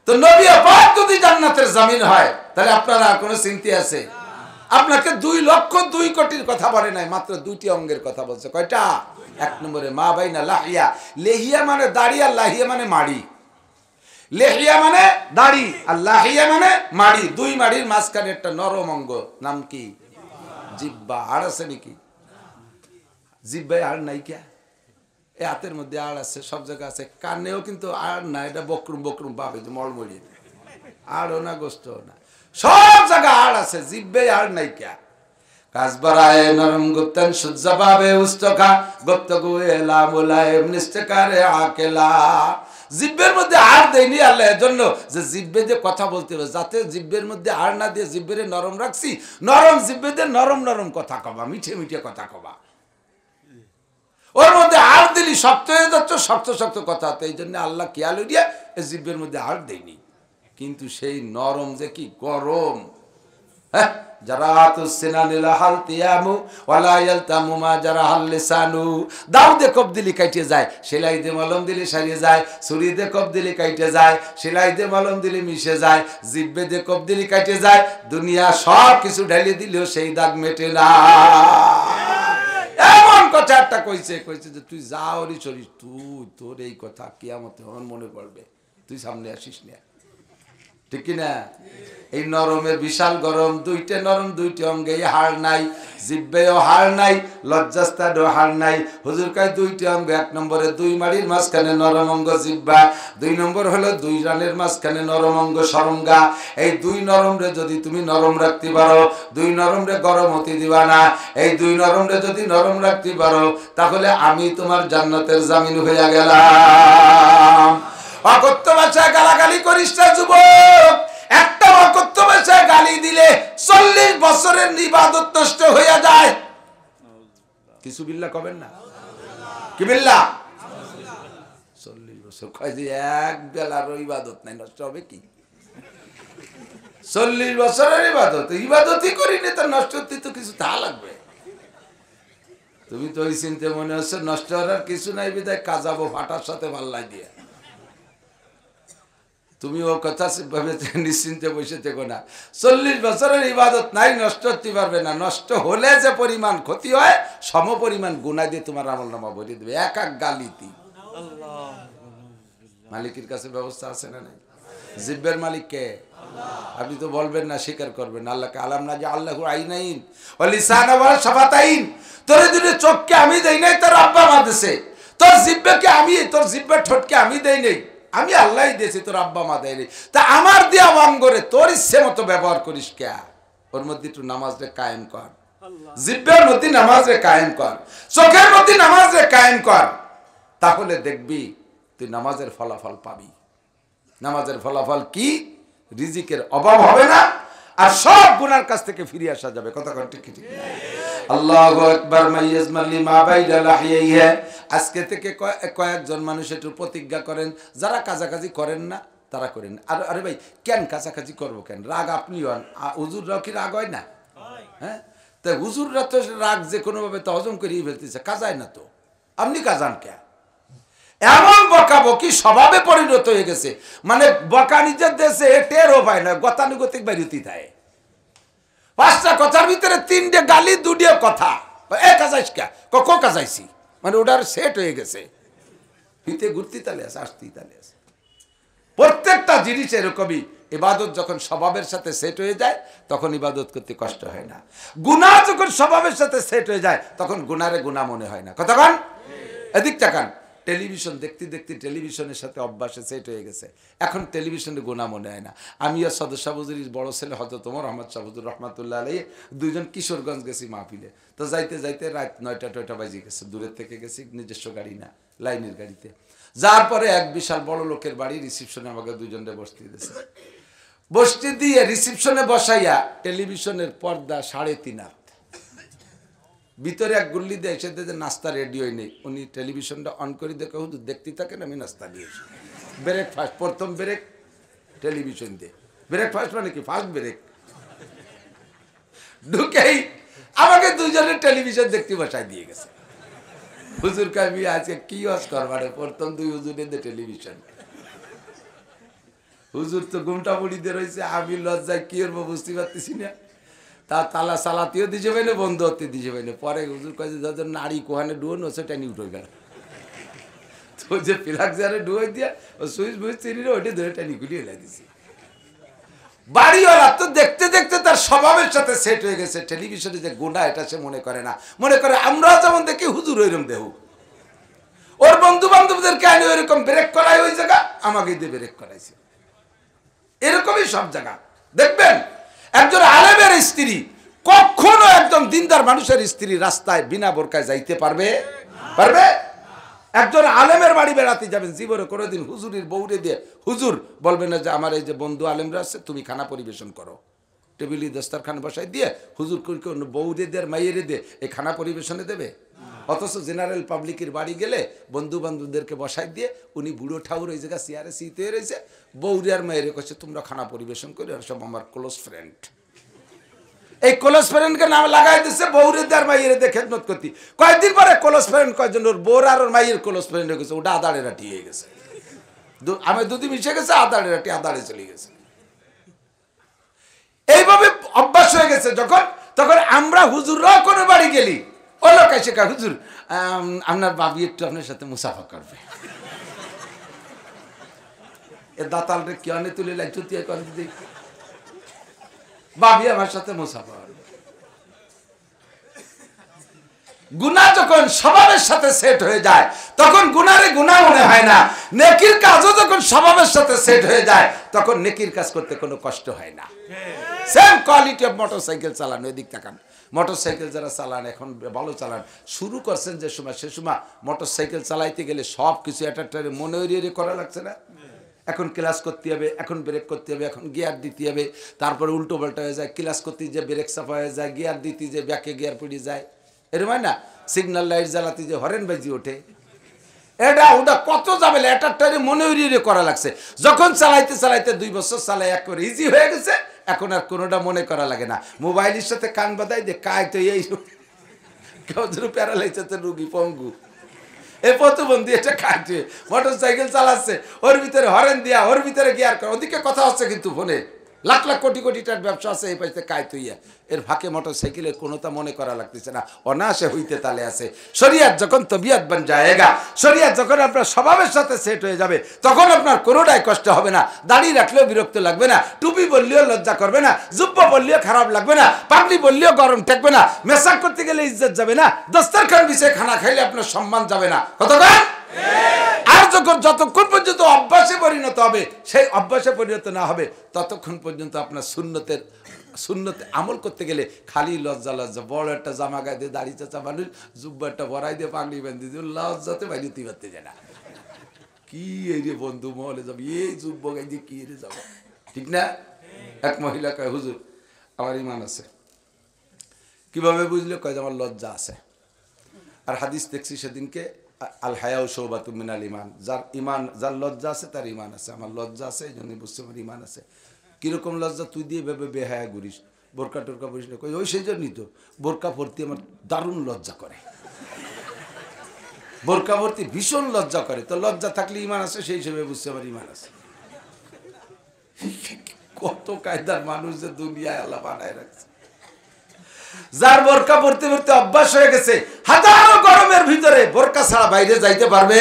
তো নবী পাক যদি জান্নাতের জামিন হয় তাহলে আপনারা কোনো চিন্তা আছে? আপনাকে 2,02,00,000 কথা বলে নাই, মাত্র 2টি অঙ্গের কথা বলছে। কয়টা? 1 নম্বরে মা বাইনা লাহিয়া, লেহিয়া মানে দাড়ি আর লাহিয়া মানে মাড়ি। লেহিয়া মানে দাড়ি আর লাহিয়া মানে মাড়ি, 2 মাড়ির মাঝখানে একটা নরম অঙ্গ, নাম কি? জিহ্বা। আড় আছে নাকি? জিহ্বায় আড় নাই কে? এই হাতের মধ্যে আড় আছে, সব জায়গায় আছে, কানেও কিন্তু আড় না, এটা বকরুম বকরুম পাবে, মলমড়িয়ে আড়ও না গোস্তও না, সব জায়গায় আড় আছে, জিহ্বায় আড় নাই কে? কাজবারায়ে নরম গুপ্তন সুজ্জাবাবে উস্তকা গুপ্ত গুয়েলা মুলায়েম নিস্তকারে আকেলা। জিহ্বের মধ্যে আড় দেয়নি আল্লাহ এর জন্য যে জিহ্বে যে কথা বলতে হবে, যাতে জিহ্বের মধ্যে আড় না দিয়ে জিহ্বের নরম রাখছি, নরম জিহ্বে দিয়ে নরম নরম কথা কবা, মিঠে মিঠে কথা কবা। ওর মধ্যে আড় দিলি শক্ত হয়ে যাচ্ছ, শক্ত শক্ত কথা হতো, এই জন্য আল্লাহ খেয়াল দিয়ে এই জিহ্বের মধ্যে আড় দেয়নি। কিন্তু সেই নরম যে কি গরম, হ্যাঁ, যারা দাও দে কব দিলি কাইটে যায়, সেলাই দে মলম দিলি সারিয়ে যায়, ছুরি দে কব দিলি কাইটে যায়, সেলাই দে মলম দিলি মিশে যায়, জিব্বে দে কব দিলি কাইটে যায়, দুনিয়া সব কিছু ঢালিয়ে দিলেও সেই দাগ মেটে না। এমন কথা একটা কইছে যে তুই যা ওরি চলিস, তুই তোর এই কথা কিয়ামতে আমার মনে পড়বে, তুই সামনে আসিস না, ঠিক কিনা? এই নরমের বিশাল গরম, 2টে নরম, 2টি অঙ্গে হাড় নাই, জিহ্বেও হাড় নাই, লজ্জাস্থানেও হাড় নাই। হুজুর কয় 2টি অঙ্গ, 1 নম্বরে 2 মাড়ির মাঝখানে নরম অঙ্গ জিহ্বা, 2 নম্বর হলো 2 রানের মাঝখানে নরম অঙ্গ সরঙ্গা। এই 2 নরম রে যদি তুমি নরম রাখতে পারো, 2 নরম রে গরম হতে দিবা না, এই 2 নরম রে যদি নরম রাখতে পারো, তাহলে আমি তোমার জান্নাতের জামিন হয়ে গেলাম। অকথ্য ভাষায় গালাগালি করিস না যুবক, একটা অকথ্য ভাষায় গালি দিলে 40 বছরের ইবাদত নষ্ট হয়ে যায়। কিছু বিল্লাহ কবেন না, কি বিল্লাহ? 40 বছর কয় যে এক বেলার ইবাদত নাই, নষ্ট হবে কি? 40 বছরের ইবাদত, ইবাদতই করিনি তো নষ্ট হতে তো কিছু তা লাগবে। তুমি তো ওই চিন্তা মনে হচ্ছে নষ্ট হওয়ার কিছু নাই, বিদায় কাজাবো ফাটার সাথে পাল্লাই দিয়ে। তুমি ও কথা নিশ্চিন্তে বসে থেকো না, 40 বছরের ইবাদত নাই, নষ্ট হতে পারবে না। নষ্ট হলে যে পরিমাণ ক্ষতি হয়, সম পরিমাণ গুনাহ দিয়ে তোমার আমলনামা ভরিয়ে দেবে, এক এক গালিতি। মালিকের কাছে ব্যবস্থা আছে না নাই? জিহ্বের মালিক কে? আপনি তো বলবেন না, স্বীকার করবেন আল্লাহকে। আলাম না যে আল্লাহু আইনাইন ওয়া লিসানা ওয়া শাফাতাইন, তোর দুটো চোখকে আমি দেই নাই, তোর আব্বা মা দিয়েছে। তোর জিহ্বাকে আমি, তোর জিহ্বার ঠোঁটকে আমি দেই নাই, আমি আল্লাহই দিয়েছি, তোর আব্বা মা দেয়নি। তা আমার দেওয়া অঙ্গরে তোর ইচ্ছে মতো ব্যবহার করিস কে? ওর মধ্যে একটু নামাজ রে কায়েম কর, জিহ্বার মধ্যে নামাজ রে কায়েম কর, চোখের মধ্যে নামাজ রে কায়েম কর, তাহলে দেখবি তুই নামাজের ফলাফল পাবি। নামাজের ফলাফল কি? রিজিকের অভাব হবে না, আর সব গুনার কাছ থেকে ফিরে আসা যাবে। কথা ঠিক ঠিক। আল্লাহু আকবার। মাইয়াজমাল লিমা বাইনা লাহিয়াইহি। আজকে থেকে কয়েকজন মানুষ একটু প্রতিজ্ঞা করেন, যারা কাজাকাজি করেন না তারা করেন। আর আরে ভাই কেন কাজাকাজি করবো কেন? রাগ আপনি হন, হুজুররাও কি রাগ হয় না? হ্যাঁ, তা হুজুররা তো রাগ যে কোনোভাবে তো হজম করিয়ে ফেলতেছে, কাজায় না তো, আপনি কাজান কে? এমন বকাবকি স্বভাবে পরিণত হয়ে গেছে, মানে বকা নিজের দেশে টেরও পায় না, গতানুগতিক বাইরতি দেয়। 5টা কথার ভিতরে 3টে গালি, 2টো কথা। এ কাজাইস কে? কখন কাজাইছি, মানে ওটার সেট হয়ে গেছে, হিতে ঘুরতি তালে আছে, আসতেই তালে আছে। প্রত্যেকটা জিনিস এরকমই। ইবাদত যখন স্বভাবের সাথে সেট হয়ে যায় তখন ইবাদত করতে কষ্ট হয় না। গুনাহ যখন স্বভাবের সাথে সেট হয়ে যায় তখন গুনারে গুনাহ মনে হয় না। কতক্ষণ এদিক তাকান, টেলিভিশন দেখতে দেখতে টেলিভিশনের সাথে অভ্যাসে সেট হয়ে গেছে, এখন টেলিভিশনে গুনাহ মনে হয় না। আমি আর সদর শাহ হুজুরির বড় ছেলে হযরত ওমর আহমদ শাহ হুজুর রহমাতুল্লাহ আলাইহি দুইজন কিশোরগঞ্জ গেছি মাহফিলে। তো যাইতে যাইতে রাত 9টা বাজে গেছে, দূরের থেকে গেছি, নিজস্ব গাড়ি না, লাইনের গাড়িতে। যার পরে এক বিশাল বড় লোকের বাড়ি রিসিপশনে আমাকে দুজনে বসতে দিয়েছে। বসতে দিয়ে রিসিপশনে বসাইয়া টেলিভিশনের পর্দা 3.5 হাত, ভিতরে এক গুল্লি দিয়ে এসে যে নাস্তা রেডি হয় নেই, উনি টেলিভিশনটা অন করে দেখে হুজুর দেখতে থাকেন, আমি নাস্তা দিয়েছি। ব্রেকফাস্ট, প্রথম ব্রেক টেলিভিশন দিয়ে। ব্রেকফাস্ট মানে কি? First break. ঢুকেই আমাকে দুজনের টেলিভিশন দেখতে বসায় দিয়ে গেছে। হুজুর কামি আজকে কি ওয়াজ করবারে, প্রথম দুই হুজুরের টেলিভিশন। হুজুর তো ঘুমটা মুড়িতে রয়েছে, আমি লজ্জায় কি করবো বুঝতে পারতেছি না। তা তালা সালাতিও দিছে পাই না, বন্ধ হতে দিছে পাই না। পরে হুজুর কাছে যাদের নারী কোহানে ডুয়োন ওসে টেনি উঠে গেল। তো যে প্লাক্সারে ডুয়ে দিয়া ও সুইচ বুইচ চিনি ওইটা ধরে টেনি গুলি এলাই দিছে। বাড়িওয়ালা তো দেখতে দেখতে তার স্বভাবের সাথে সেট হয়ে গেছে। টেলিভিশনে যে গুণা এটা সে মনে করে না, মনে করে আমরা যেমন দেখি হুজুর ওইরকম দেহ। ওর বন্ধু বান্ধবদেরকে আনি ওইরকম ব্রেক করায় ওই জায়গা, আমাকে দিয়ে ব্রেক করাইছে। এরকমই সব জায়গা দেখবেন। একজন আলেমের স্ত্রী কখনো একজন দিনদার মানুষের স্ত্রী রাস্তায় বিনা বোরকায় যাইতে পারবে? পারবে? একজন আলেমের বাড়ি বেড়াতে যাবেন, জীবনে কোনোদিন হুজুরের বউরে দিয়ে হুজুর বলবেন না যে আমার এই যে বন্ধু আলেমরা আছে তুমি খানা পরিবেশন করো। টেবিলি দস্তারখানা বসাই দিয়ে হুজুর বউরে দিয়ে মাইয়েরে দিয়ে এই খানা পরিবেশনে দেবে? অথচ জেনারেল পাবলিকের বাড়ি গেলে বন্ধু বান্ধবদেরকে বসাই দিয়ে উনি বুড়ো ঠাউর ওই জায়গা চেয়ারে শীতে রয়েছে, বউরে আর মাইয়েরে কাছে তোমরা খানা পরিবেশন করে, আর সব আমার ক্লোজ ফ্রেন্ড। এই ক্লোজ ফ্রেন্ডকে নাম লাগাই দিচ্ছে বউরে আর মাইয়ের দিয়ে খেদমত করতে। কয়েকদিন পরে ক্লোজ ফ্রেন্ড কয়েকজন ওর বোর আর ওর মাইয়ের ক্লোজ ফ্রেন্ড হয়ে গেছে, ওটা আদাড়ে রাটি হয়ে গেছে। আমি দুদি মিশে গেছে, আদাড়ে রাটি আদাড়ে চলে গেছে। এইভাবে অভ্যাস হয়ে গেছে যখন, তখন আমরা হুজুররাও কোনো বাড়ি গেলি ও লোক এসে কা হুজুর আপনার বাবি একটু আপনার সাথে মুসাফা করবে। এ দাতালটা কি অনেক তুলে চুতিয়া করে দিদি, বাবি আমার সাথে মুসাফা করবে। গুনাহ যখন স্বভাবের সাথে সেট হয়ে যায় তখন গুনারে গুনাহ মনে হয় না। নেকির কাজও যখন স্বভাবের সাথে সেট হয়ে যায় তখন নেকির কাজ করতে কোনো কষ্ট হয় না। সেম কোয়ালিটি অফ মোটরসাইকেল চালানো, এদিক তাকান। মোটরসাইকেল যারা চালান এখন ভালো চালান, শুরু করছেন যে সময় সে সময় মোটরসাইকেল চালাইতে গেলে সব কিছু একটা মনে হইয়ে করা লাগছে না? এখন ক্লাস করতে হবে, এখন ব্রেক করতে হবে, এখন গিয়ার দিতে হবে, তারপরে উল্টো পাল্টা হয়ে যায়, ক্লাস করতে যে ব্রেক চাপা হয়ে যায়, গিয়ার দিতে যে ব্যাকে গিয়ার পড়ে যায়, এরকম হয় না? সিগন্যাল লাইট জ্বালাতে যে হরেন বাজি ওঠে, এটা ওটা কত যাবে একটা মনে হইয়ে করা লাগছে। যখন চালাইতে চালাইতে 2 বছর চালাই একবার ইজি হয়ে গেছে, এখন আর কোনোটা মনে করা লাগে না। মোবাইলের সাথে কান বাদাই দে কায় তো এই কেউ প্যারালাইসিসের রুগী পঙ্গু এ প্রতিবন্ধী এটা কাটছে, মোটর সাইকেল চালাচ্ছে, ওর ভিতরে হরেন দিয়া, ওর ভিতরে গিয়ার করা, ওদিকে কথা হচ্ছে কিন্তু ফোনে লাখ লাখ কোটি কোটি টাকার ব্যবসা আছে, এই পাইতে কায় তুইয়া এর ফাঁকে মোটর সাইকেলের কোনোটা মনে করা লাগতেছে না, অনায়াসে হইতে তালে আছে। শরিয়াত যখন তবিয়ত বান যায়গা, শরিয়াত যখন আপনার স্বভাবের সাথে সেট হয়ে যাবে তখন আপনার কোনোটাই কষ্ট হবে না। দাড়ি রাখলেও বিরক্ত লাগবে না, টুপি বললেও লজ্জা করবে না, জুব্বা বললেও খারাপ লাগবে না, পাগড়ি বললেও গরম ঠেকবে না, মেসাক করতে গেলে ইজ্জত যাবে না, দস্তরখান বিছে খানা খাইলে আপনার সম্মান যাবে না। কতক্ষণ? আর যখন যতক্ষণ পর্যন্ত অভ্যাসে পরিণত হবে, সেই অভ্যাসে পরিণত না হবে ততক্ষণ পর্যন্ত আপনার সুন্নতে আমল করতে গেলে খালি লজ্জা লজ্জা। বড় একটা জামা গায়ে দিয়ে দাড়ি চাচা মানুষ জুব্বা একটা বড়াই দিয়ে পাগড়ি বেঁধে দিয়ে লজ্জাতে বাইরে পারতে যায় না। কি এই রে বন্ধু মহলে যাবে, এই জুব্বা গাই দিয়ে কি রে যাবো, ঠিক না? এক মহিলা কয় হুজুর আমার ইমান আছে। কিভাবে বুঝলে? কয় আমার লজ্জা আছে। আর হাদিস দেখছি সেদিনকে, আল হায়াউ শাওবাতুম মিনাল ঈমান, যার লজ্জা আছে তার ঈমান আছে। আমার লজ্জা আছে, এই জন্য বুঝতে আমার ঈমান আছে। কিরকম লজ্জা? তুই দিয়ে ভেবে বেহায়া ঘুরিস, বোরকা টোরকা পরিস না। কই ওই সেই জন্যই তো বোরকা পরতে আমার দারুণ লজ্জা করে, বোরকা পরতে ভীষণ লজ্জা করে। তো লজ্জা থাকলে ঈমান আছে, সেই হিসেবে বুঝতে আমার ঈমান আছে। কত কায়দার মানুষ যে দুনিয়ায় আল্লাহ বানায় রাখছে। যার বোরকা পরতে পরতে অভ্যাস হয়ে গেছে, হাজারো গরমের ভিতরে বোরকা ছাড়া বাইরে যাইতে পারবে।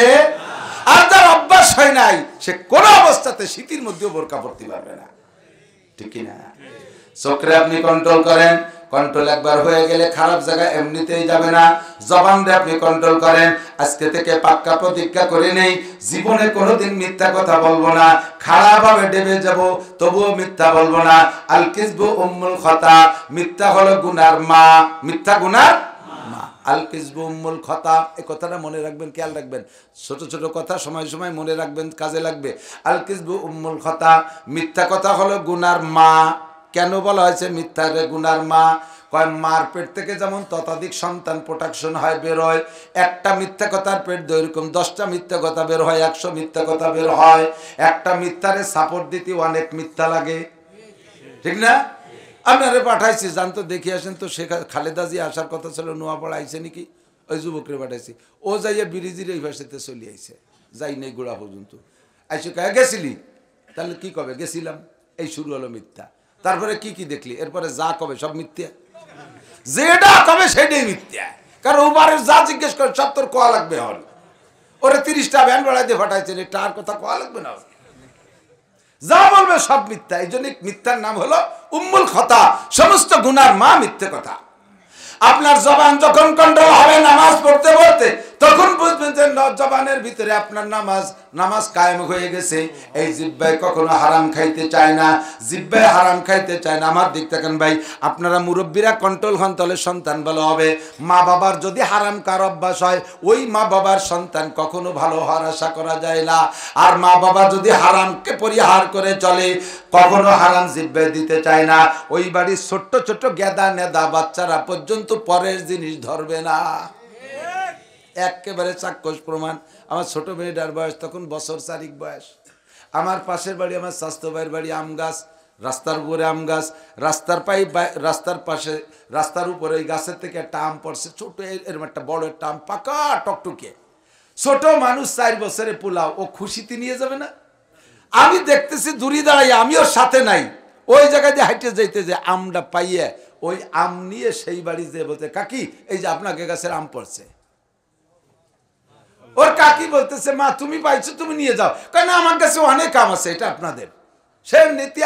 আর যার অভ্যাস হয় নাই সে কোন অবস্থাতে শীতের মধ্যেও বোরকা পরতে পারবে না, ঠিক কিনা? চোখে আপনি কন্ট্রোল করেন, কন্ট্রোল একবার হয়ে গেলে খারাপ জায়গায় এমনিতেই যাবে না। জবানটা আপনি কন্ট্রোল করেন, আজকে থেকে পাক্কা প্রতিজ্ঞা করে নেই জীবনে কোনোদিন মিথ্যা কথা বলবো না, খারাপভাবে ডেবে যাব তবুও মিথ্যা বলবো না। আল কিযবু উম্মুল খাতা, মিথ্যা হলো গুনার মা, মিথ্যা গুনার মা। আল কিযবু উম্মুল খাতা, এই কথাটা মনে রাখবেন, খেয়াল রাখবেন। ছোট ছোট কথা সময় সময় মনে রাখবেন, কাজে লাগবে। আল কিযবু উম্মুল খাতা, মিথ্যা কথা হলো গুনার মা। কেন বলা হয়েছে মিথ্যা রে গুনার মা? কয় মার পেট থেকে যেমন ততোধিক সন্তান প্রোডাকশন হয়, বের হয়। একটা মিথ্যা কথার পেট এরকম 10টা মিথ্যা কথা বের হয়, 100 মিথ্যা কথা বের হয়। একটা মিথ্যারে সাপোর্ট দিতে অনেক মিথ্যা লাগে, ঠিক না? আপনারে পাঠাইছি, জানতো দেখি আসেন তো। শেখ খালেদা জিয়া আসার কথা ছিল, নোয়াপাড়া আইছে নাকি, ওই যুবকরে পাঠাইছি। ও যাইয়া ব্রিজের এই ভাষাতে চলে আইছে, যাই নাই গোড়া পর্যন্ত। আইসে কয়ে গেছিলি, তাহলে কি কবে গেছিলাম, এই শুরু হলো মিথ্যা। তারপরে কি কি দেখলি, এরপরে যা কবে সব মিথ্যা, যেটা কবে সেটাই মিথ্যা। কারণ ওবারে যা জিজ্ঞেস করে সব তোর কোয়া লাগবে। হল ওরে 30টা ভ্যান ভাড়া দিয়ে পাঠাইছেন, এটা আর কথা কোয়া লাগবে না, যা বলবে সব মিথ্যা। এই জন্য মিথ্যার নাম হলো উম্মুল খতা, সমস্ত গুনার মা মিথ্যে কথা। আপনার জবান যখন কন্ট্রোল হবে নামাজ পড়তে পড়তে, তখন বুঝবেন যে জবানের ভিতরে আপনার নামাজ কায়েম হয়ে গেছে। এই জিহ্বায় কখনো হারাম খাইতে চায় না, জিহ্বায় হারাম খাইতে চায় না। আমার দিক থাকেন ভাই, আপনারা মুরব্বীরা কন্ট্রোল হন, তাহলে সন্তান ভালো হবে। মা বাবার যদি হারাম কার অভ্যাস হয়, ওই মা বাবার সন্তান কখনো ভালো হওয়ার আশা করা যায় না। আর মা বাবা যদি হারামকে পরিহার করে চলে, কখনো হারাম জিহ্বায় দিতে চায় না, ওই বাড়ির ছোট্ট ছোট্ট গেদা নেদা বাচ্চারা পর্যন্ত পরের জিনিস ধরবে না। একেবারে চাক্ষুষ প্রমাণ। আমার ছোট মেয়েটার বয়স তখন বছর 4 বয়স। আমার পাশের বাড়ি, আমার স্বাস্থ্য ভাইয়ের বাড়ি আম গাছ, রাস্তার উপরে আম গাছ, রাস্তার পাশে, রাস্তার উপরে ওই গাছের থেকে একটা আম পড়ছে, ছোট এরকম একটা বড় একটা আম, পাকা টকটকে। ছোট মানুষ 4 বছরে পোলাও, ও খুশিতে নিয়ে যাবে না? আমি দেখতেছি দূরে দাঁড়াই, আমিও সাথে নাই, ওই জায়গায় দিয়ে হাইটে যাইতে যে আমটা পাইয়ে ওই আম নিয়ে সেই বাড়ি যে বলতে, কাকি এই যে আপনাকে গাছের আম পড়ছে। ওর কাকি বলতেছে, মা তুমি পাইছো, তুমি নিয়ে যাও। কেন, আমার কাছে অনেক আম আছে, এটা আপনাদের। সে নীতি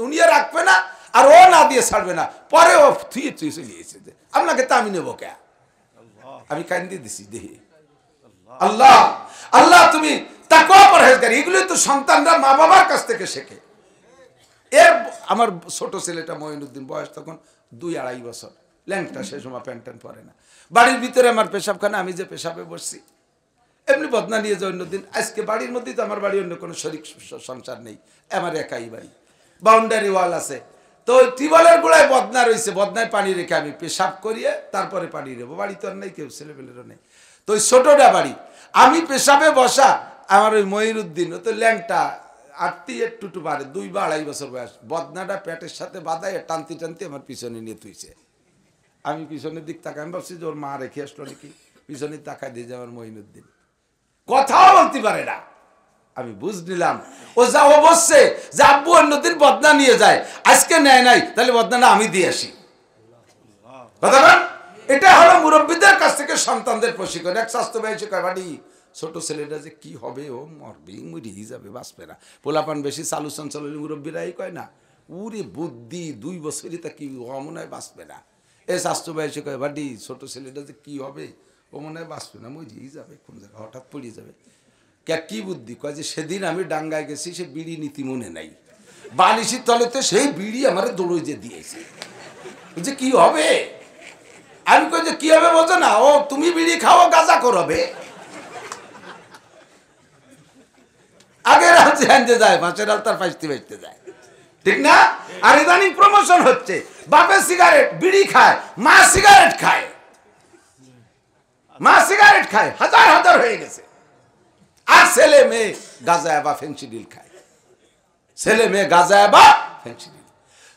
উনিও রাখবে না, আর ও না দিয়ে ছাড়বে না। পরে ও থুয়ে চলে এসে আপনাকে তা আমি নেবো কে, আমি কান্দি দিছি দেখি। আল্লাহ আল্লাহ, তুমি তাকওয়া পরহেজগারি, এগুলো তো সন্তানরা মা বাবার কাছ থেকে শেখে। আমার ছোট ছেলেটা মঈনুদ্দিন, বয়স তখন 2-2.5 বছর, ল্যাংটা, সে সময় প্যান্ট ট্যান্ট পরে না। বাড়ির ভিতরে আমার পেশাবখানা, আমি যে পেশাবে বসছি, এমনি বদনা নিয়ে যায় অন্যদিন। আজকে বাড়ির মধ্যেই তো আমার বাড়ি, অন্য কোনো শরিক সংসার নেই, আমার একাই বাড়ি, বাউন্ডারি ওয়াল আছে। তো ওই টিউবওয়েলের গোড়ায় বদনা রয়েছে, বদনায় পানি রেখে আমি পেশাব করিয়ে তারপরে পানি নেবো। বাড়ি তো আর নেই, কেউ ছেলেপেলেরও নেই। তো ওই ছোটটা বাড়ি, আমি পেশাবে বসা, আমার ওই মঈনুদ্দিন, ও তো ল্যাংটা, 8 একটু বাড়ে, 2-2.5 বছর বয়স, বদনাটা পেটের সাথে বাঁধায় টানতে টানতে আমার পিছনে নিয়ে তুইছে। আমি পিছনের দিক তাকাই, আমি ভাবছি যে ওর মা রেখে আসলো নাকি, পিছনে তাকাই দিয়ে যে আমার মঈনুদ্দিন কথাও বলতে পারে না। আমি বুঝ নিলাম ও যা অবশ্যই যে আব্বু অন্যদিন বদনা নিয়ে যায়, আজকে নেয় নাই, তাহলে বদনাটা আমি দিয়ে আসি। এটা হলো মুরব্বীদের কাছ থেকে সন্তানদের প্রশিক্ষণ। এক স্বাস্থ্য ব্যয় কাবাডি, ছোট ছেলেটা যে কি হবে, ও মরবি মরিয়ে যাবে, বাঁচবে না। পোলাপান বেশি চালু চঞ্চল মুরব্বীরাই কয় না, উরে বুদ্ধি 2 বছরই তা কি, ও মনে হয় বাঁচবে না। এ স্বাস্থ্য ব্যয় কয়, বাডি ছোট ছেলেটা যে কি হবে, ও মনে হয় বাঁচবে না, মরিয়েই যাবে, কোন জায়গায় হঠাৎ পড়িয়ে যাবে। কি বুদ্ধি কয় যে, সেদিন আমি ডাঙ্গায় গেছি, সে বিড়ি নীতি মনে নাই, বালিশির তলেতে সেই বিড়ি আমার দৌড়ে যে দিয়েছে, যে কি হবে। আমি কই যে কি হবে বোঝো না, ও তুমি বিড়ি খাও, গাঁজা করবে। আগে রাজ্যে আনতে যায়, মাছের আলতার পাইতে পাইতে যায়, ঠিক না? আর ইদানিং প্রমোশন হচ্ছে, বাপে সিগারেট বিড়ি খায়, মা সিগারেট খায়, মা সিগারেট খায়, হাজার হাজার হয়ে গেছে। আর ছেলে মেয়ে গাঁজা বা ফেন্সিডিল খায়, ছেলে মেয়ে গাঁজা বা ফেন্সিডিল।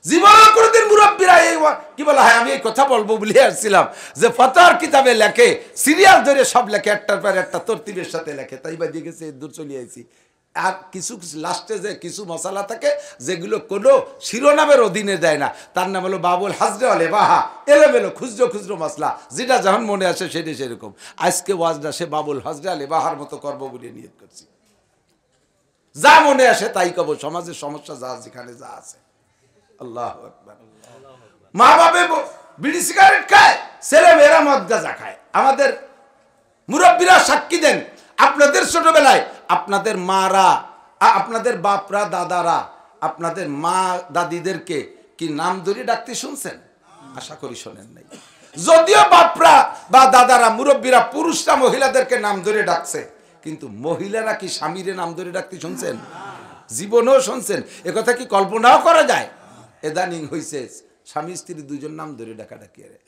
জীবনে কোনোদিন মুরব্বীরা এই কি বলা হয়, আমি এই কথা বলবো বলে আসছিলাম যে ফতোয়ার কিতাবে লেখে, সিরিয়াল ধরে সব লেখে, একটার পর একটা তরতিবের সাথে লেখে, তাই বা দিয়ে গেছে, দূর চলে আইছি। আর কিছু কিছু লাস্টে যে কিছু মশলা থাকে যেগুলো কোনো শিরোনামের অধীনে দেয় না, তার নাম হলো বাবুল হাজরে আলে বাহা, এলোমেলো খুচরো খুচরো মশলা, যেটা যখন মনে আসে সেটা সেরকম। আজকে ওয়াজটা সে বাবুল হাজরে আলে বাহার মতো করবো বলে নিয়ত করছি, যা মনে আসে তাই কব, সমাজের সমস্যা যা যেখানে যা আছে। আল্লাহু আকবার। মা বাবা বিড়ি সিগারেট খায়, ছেলে মেয়েরা মদ গাঁজা খায়। আমাদের মুরব্বীরা সাক্ষী দেন, আপনাদের ছোটবেলায় আপনাদের মারা, আপনাদের বাপরা, দাদারা আপনাদের মা দাদিদেরকে কি নাম ধরে ডাকতে শুনছেন? আশা করি শোনেন নাই। যদিও বাপরা বা দাদারা, মুরব্বীরা, পুরুষরা মহিলাদেরকে নাম ধরে ডাকছে, কিন্তু মহিলারা কি স্বামীরে নাম ধরে ডাকতে শুনছেন? জীবনেও শুনছেন? একথা কি কল্পনাও করা যায়? এদানিং হয়েছে স্বামী স্ত্রী দুজন নাম ধরে ডাকাডাকি রে।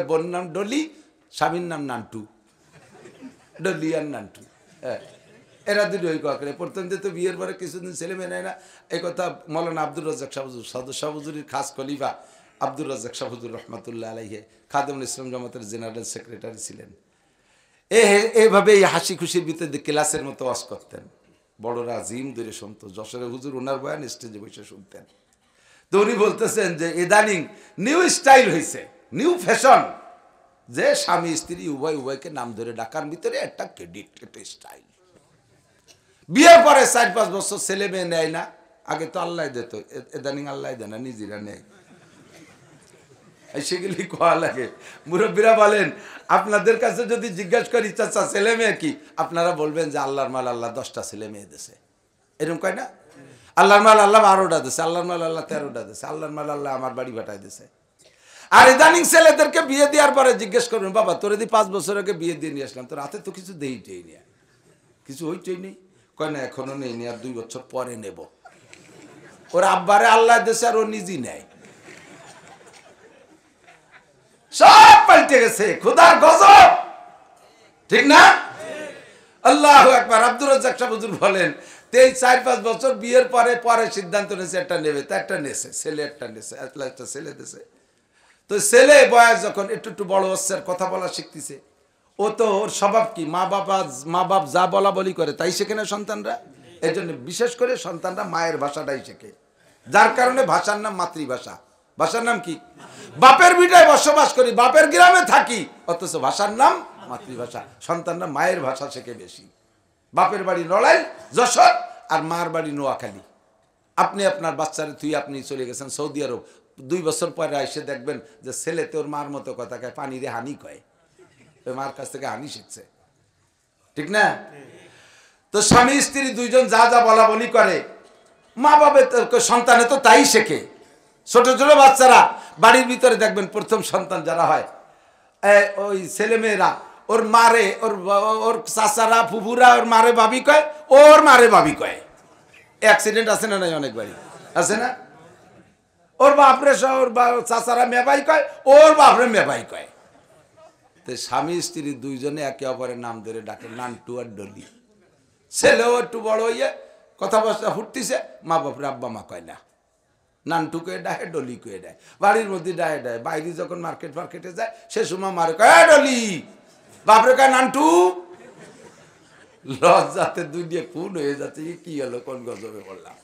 বোন নাম ডলি, স্বামীর নাম নান্টু, ডলি আর নান্টু। হ্যাঁ, এরা দুটো ওই কাকরে। প্রথম যে তো বিয়ের পরে কিছুদিন ছেলে মেয়ে নেয় না, এই কথা মৌলানা আব্দুর রাজ্জাক শাহ হুজুর, সদর শাহ হুজুরের খাস খলিফা আব্দুর রাজ্জাক শাহ হুজুর রহমাতুল্লাহ আলাইহি খাদেমুল ইসলাম জামাতের জেনারেল সেক্রেটারি ছিলেন। এইভাবে এই হাসি খুশির ভিতরে ক্লাসের মতো ওয়াজ করতেন। বড়রা জিম ধরে শুনতো। যশোরের হুজুর ওনার বয়ান স্টেজে বসে শুনতেন। তো উনি বলতেছেন যে ইদানিং নিউ স্টাইল হয়েছে, নিউ ফ্যাশন, যে স্বামী স্ত্রী উভয়কে নাম ধরে ডাকার ভিতরে একটা ক্রেডিট, একটা স্টাইল। বিয়ের পরে 4-5 বছর ছেলে মেয়ে নেয় না, আগে তো আল্লাহ দিত, ইদানিং আল্লাহ দেয় না, নিজেরা নেয়। সেগুলি কোয়া লাগে। মুরব্বীরা বলেন, আপনাদের কাছে যদি জিজ্ঞাসা করি চাচা ছেলে মেয়ে কি, আপনারা বলবেন যে আল্লাহর মাল আল্লাহ 10টা ছেলে মেয়ে দিছে, এরকম কয় না? আল্লাহর মাল আল্লাহ 12টা দিছে, আল্লাহর মাল আল্লাহ 13টা দিছে, আল্লাহর মাল আল্লাহ আমার বাড়ি ভাটাই দিছে। আর ইদানিং ছেলেদেরকে বিয়ে দেওয়ার পরে জিজ্ঞেস করবেন, বাবা তোরে দি 5 বছর আগে বিয়ে দিয়ে নিয়ে আসলাম, তোর হাতে তো কিছু দেইটেই নেই, কিছু হইতেই নেই। কয় না এখনো নেই, আর 2 বছর পরে নেব। ওর আব্বারে আল্লাহ দেশে আর ও নিজেই নেয়। সব পাল্টে গেছে, খোদার গজব, ঠিক না? আল্লাহু আকবার। আব্দুর রাজ্জাক শাহ হুজুর বলেন, 4-5 বছর বিয়ের পরে সিদ্ধান্ত নিয়েছে একটা নেবে, তা একটা নেছে, ছেলে একটা নেছে, একটা ছেলে দিয়েছে। তো ছেলে বয়স যখন একটু বড় হচ্ছে, কথা বলা শিখতেছে, ও তো ওর স্বভাব কি, মা বাপ যা বলা বলি করে তাই শেখে না সন্তানরা। এই জন্য বিশেষ করে সন্তানরা মায়ের ভাষাটাই শেখে, যার কারণে ভাষার নাম মাতৃভাষা। ভাষার নাম কি? বাপের ভিটায় বসবাস করি, বাপের গ্রামে থাকি, অথচ ভাষার নাম মাতৃভাষা। সন্তানরা মায়ের ভাষা শেখে বেশি। বাপের বাড়ি লড়াই যশোর, আর মার বাড়ি নোয়াখালী। আপনি আপনার বাচ্চারে আপনি চলে গেছেন সৌদি আরব, 2 বছর পরে এসে দেখবেন যে ছেলে তোর মার মতো কথা কয়, পানি রে হানি কয়, ওই মার কাছ থেকে হানি শিখছে, ঠিক না? তো স্বামী স্ত্রী দুইজন যা যা বলা বলি করে, মা বাবার সন্তানে তো তাই শেখে। ছোট ছোট বাচ্চারা বাড়ির ভিতরে দেখবেন, প্রথম সন্তান যারা হয়, ওই ছেলে মেয়েরা ওর মারে, ওর চাচারা ফুফুরা ওর মারে ভাবি কয়, ওর মারে ভাবি কয়। অ্যাক্সিডেন্ট আছে না নাই? অনেক বাড়ি আছে না? ওর বাপরে ওর চাচারা মেবাই কয়, ওর বাপরে মেবাই কয়। তো স্বামী স্ত্রী দুইজনে একে অপরের নাম ধরে ডাকে, নান্টু আর ডলি। ছেলেও একটু বড় হইয়ে কথা বসা ফুটতিছে, মা বাপরে আব্বা মা কয় না, নান্টু কয়ে ডাহে, ডলি কয়ে দেয়। বাড়ির মধ্যে ডাহে ডাহে, বাইরে যখন মার্কেটে যায় সে সময় মারে কয় ডলি, বাপরে কয় নান্টু। লজ্জাতে দুই দিয়ে খুন হয়ে যাচ্ছে, কি হলো, কোন গজবে পড়লাম।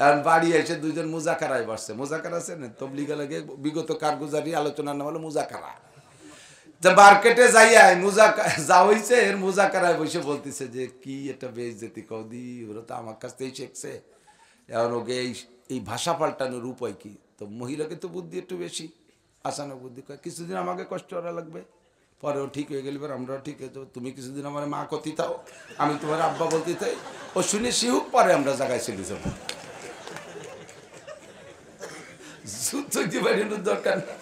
এখন বাড়ি এসে দুইজন মুজাকারায় বসছে। মুজাকারা আছে না, তবলিগা লাগে বিগত কারগুজারি আলোচনার নাম হলো মুজাকারা। মার্কেটে যাইয়া যা হইছে এর মুজাকারায় বসে বলতেছে যে কি এটা বেইজ্জতি কৌদি, ওরা তো আমার কাছ থেকেই শিখছে, এখন ওকে এই ভাষা পাল্টানোর উপায় কি? তো মহিলাকে তো বুদ্ধি একটু বেশি, আসানো বুদ্ধি কয়, কিছুদিন আমাকে কষ্ট করা লাগবে, পরেও ঠিক হয়ে গেলে আমরাও ঠিক হয়ে যাবো। তুমি কিছুদিন আমার মা কথি তাও, আমি তোমার আব্বা বলতে চাই, ও শুনে শিহুক, পরে আমরা জায়গায় চলে যাবো। দরকার না।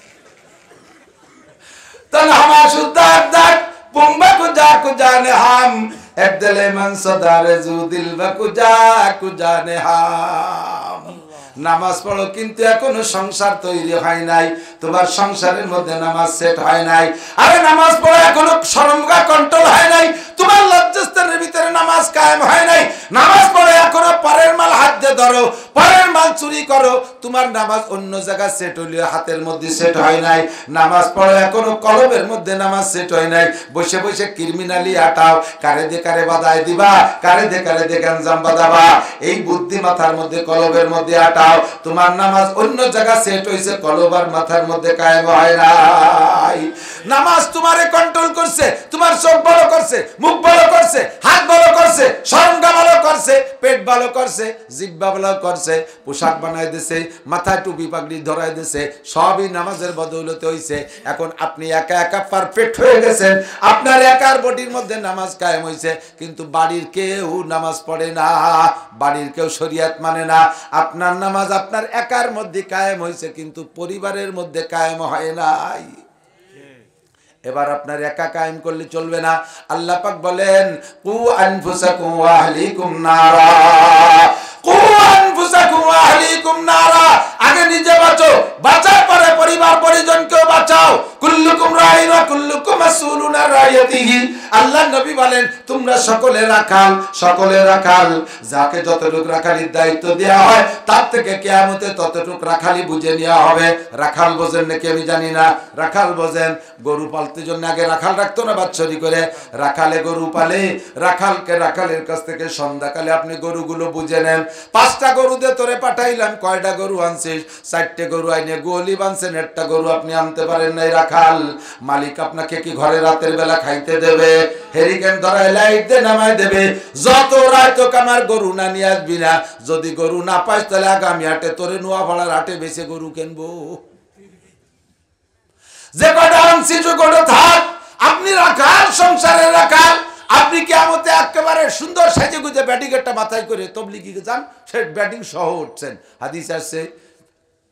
तन्हा शुद्धार दार पुंबा कुजाने हम एक दिले मन सदारे जू दिल कुजाने हम। নামাজ পড়ো কিন্তু এখনো সংসার তৈরি হয় নাই, তোমার সংসারের মধ্যে নামাজ সেট হয় নাই। আরে নামাজ পড়ো এখনো শরমগা কন্ট্রোল হয় নাই, তোমার লজ্জাস্থানের ভিতরে নামাজ কায়েম হয় নাই। নামাজ পড়ো এখনো পরের মাল হাত দিয়ে ধরো, পরের মাল চুরি করো, তোমার নামাজ অন্য জায়গায় সেট হইলেও হাতের মধ্যে সেট হয় নাই। নামাজ পড়ো এখনো কলবের মধ্যে নামাজ সেট হয় নাই, বসে বসে ক্রিমিনালি আটাও, কারে দে কারে বাদায় দিবা, কারে দে গাঞ্জাম বাদাবা, এই বুদ্ধি মাথার মধ্যে কলবের মধ্যে আটা। তোমার নামাজ অন্য জায়গা সেট হইছে, কলব আর মাথার মধ্যে কায়েম হয় নাই। নামাজ তোমারে কন্ট্রোল করছে, তোমার চোখ ভালো করছে, মুখ ভালো করছে, হাত ভালো করছে, শরমগা ভালো করছে, পেট ভালো করছে, জিহ্বা ভালো করছে, পোশাক বানাই দিছে, মাথায় টুপি পাগড়ি ধরাই দিছে, সবই নামাজের বদৌলতে হইছে। এখন আপনি একা একা পারফেক্ট হয়ে গেছেন, আপনার একার বডির মধ্যে নামাজ কায়েম হইছে, কিন্তু বাড়ির কেউ নামাজ পড়ে না, বাড়ির কেউ শরীয়ত মানে না। আপনার নামাজ আপনার একার মধ্যে কায়েম হয়েছে, কিন্তু পরিবারের মধ্যে কায়েম হয় নাই। এবার আপনার একা কায়েম করলে চলবে না। আল্লাহ পাক বলেন কু আনফুসাকুম ওয়া আহলিকুম নারা, কু আনফুসাকুম ওয়া আহলিকুম নারা, আগে নিজে বাঁচো, বাঁচার কুল্লুকুম মাসউলুন আন রাইয়াতিহি। আল্লাহ নবী বলেন তোমরা সকলে রাখাল, সকলে রাখাল। যাকে যতটুকু রাখালির দায়িত্ব দেওয়া হয় তার থেকে কিয়ামতে ততটুকু রাখালি বুঝে নেওয়া হবে। রাখাল বোঝেন নাকি আমি জানি না, রাখাল বোঝেন। গরু পালতে জন্য আগে রাখাল রাখতো না বাচ্চারি করে, রাখালে গরু পালে, রাখালকে রাখালের কাছ থেকে সন্ধ্যাকালে আপনি গরুগুলো বুঝে নেন। 5টা গরু দিয়ে তোরে পাঠাইলাম, কয়টা গরু আনছিস? 4টে গরু আইনে গোয়ালি বানছেন, একটা গরু আপনি আনতে পারেন নাই। রাখাল মালিক আপনাকে কি ঘরে রাতের বেলা খাইতে দেবে? হেরিকেন ধরায় লাইট দিয়ে নামাই দেবে, যত রাত তোকে আমার গরু না নিয়ে আসবি না। যদি গরু না পাইস তাহলে আগামী হাটে তোরে নোয়াপাড়ার হাটে বেশি গরু কিনবো। যে কটা আনছি যে কটা থাক। আপনি রাখাল, সংসারে রাখাল। আপনি কিয়ামতে একেবারে সুন্দর সাজে গুজে ব্যাটিংটা মাথায় করে তবলিগে যান, সে ব্যাটিং সহ উঠছেন। হাদিস আছে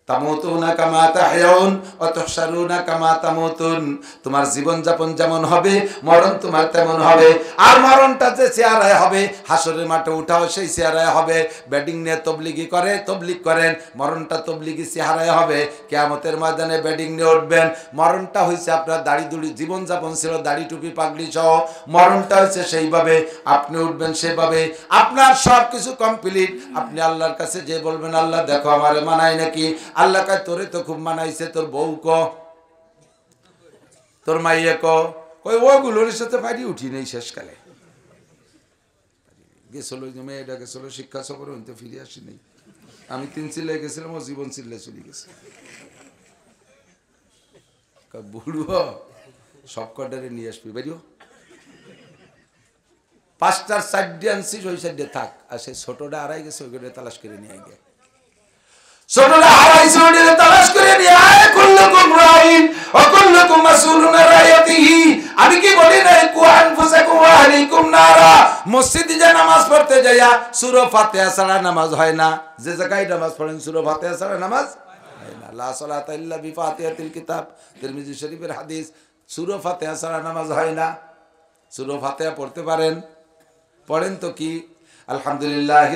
তামুতুনা কামা তাহয়াউন ওয়া তুহশারুনা কামা তামুতুন। তোমার জীবন যাপন যেমন হবে মরণ তোমার তেমন হবে। আর মরণটা যে চেহারায় হবে, হাসরের মাঠে উঠাও সেই চেহারায় হবে। ব্যাটিং নিয়ে তবলিগি করে, তবলিগ করেন, মরণটা তবলিগি চেহারায় হবে। কিয়ামতের ময়দানে ব্যাটিং নিয়ে উঠবেন। মরণটা হয়েছে আপনার দাড়ি দুড়ি, জীবন যাপন ছিল দাড়ি টুপি পাগড়ি সহ, মরণটা হয়েছে সেইভাবে, আপনি উঠবেন সেভাবে। আপনার সব কিছু কমপ্লিট। আপনি আল্লাহর কাছে যে বলবেন আল্লাহ দেখো আমারে মানায় নাকি? আল্লাহ কয় তোরে তো খুব মানাইছে, তোর বউ ক, তোর মাইয়ে ক। কই ওগুলোর সাথে পারি উঠি নেই। শেষকালে গেছিল মেয়েটা, গেছিল শিক্ষা সফরে, হইতে ফিরে আসি নেই। আমি 3 চিল্লায় গেছিলাম, ও জীবন চিল্লায় চলে গেছে। বুড়ো সব কটারে নিয়ে আসবি বেরিও। 5টার সাইড আনছি, ওই সাইডে থাক। আর সেই ছোটটা হারাই গেছে, ওই করে তালাশ করে নিয়ে গে। ছোটটা হারাইছে, ওইটা তালাশ করে নিয়ে আয়। কুল্লুকুম রাইন ওয়া কুল্লুকুম মাসউলুন আন রাইয়াতিহি। আমি কি বলি না কু আনফুসাকুম ওয়া আলাইকুম নারা। মসজিদে যে নামাজ পড়তে যাইয়া সূরা ফাতিহা ছাড়া নামাজ হয় না। যে জায়গায় নামাজ পড়েন সূরা ফাতিহা ছাড়া নামাজ হয় না। লা সালাতা ইল্লা বিফাতিহাতিল কিতাব, তিরমিজি শরীফের হাদিস। সূরা ফাতিহা ছাড়া নামাজ হয় না। সূরা ফাতিহা পড়তে পারেন, পড়েন তো কি? আলহামদুলিল্লাহ।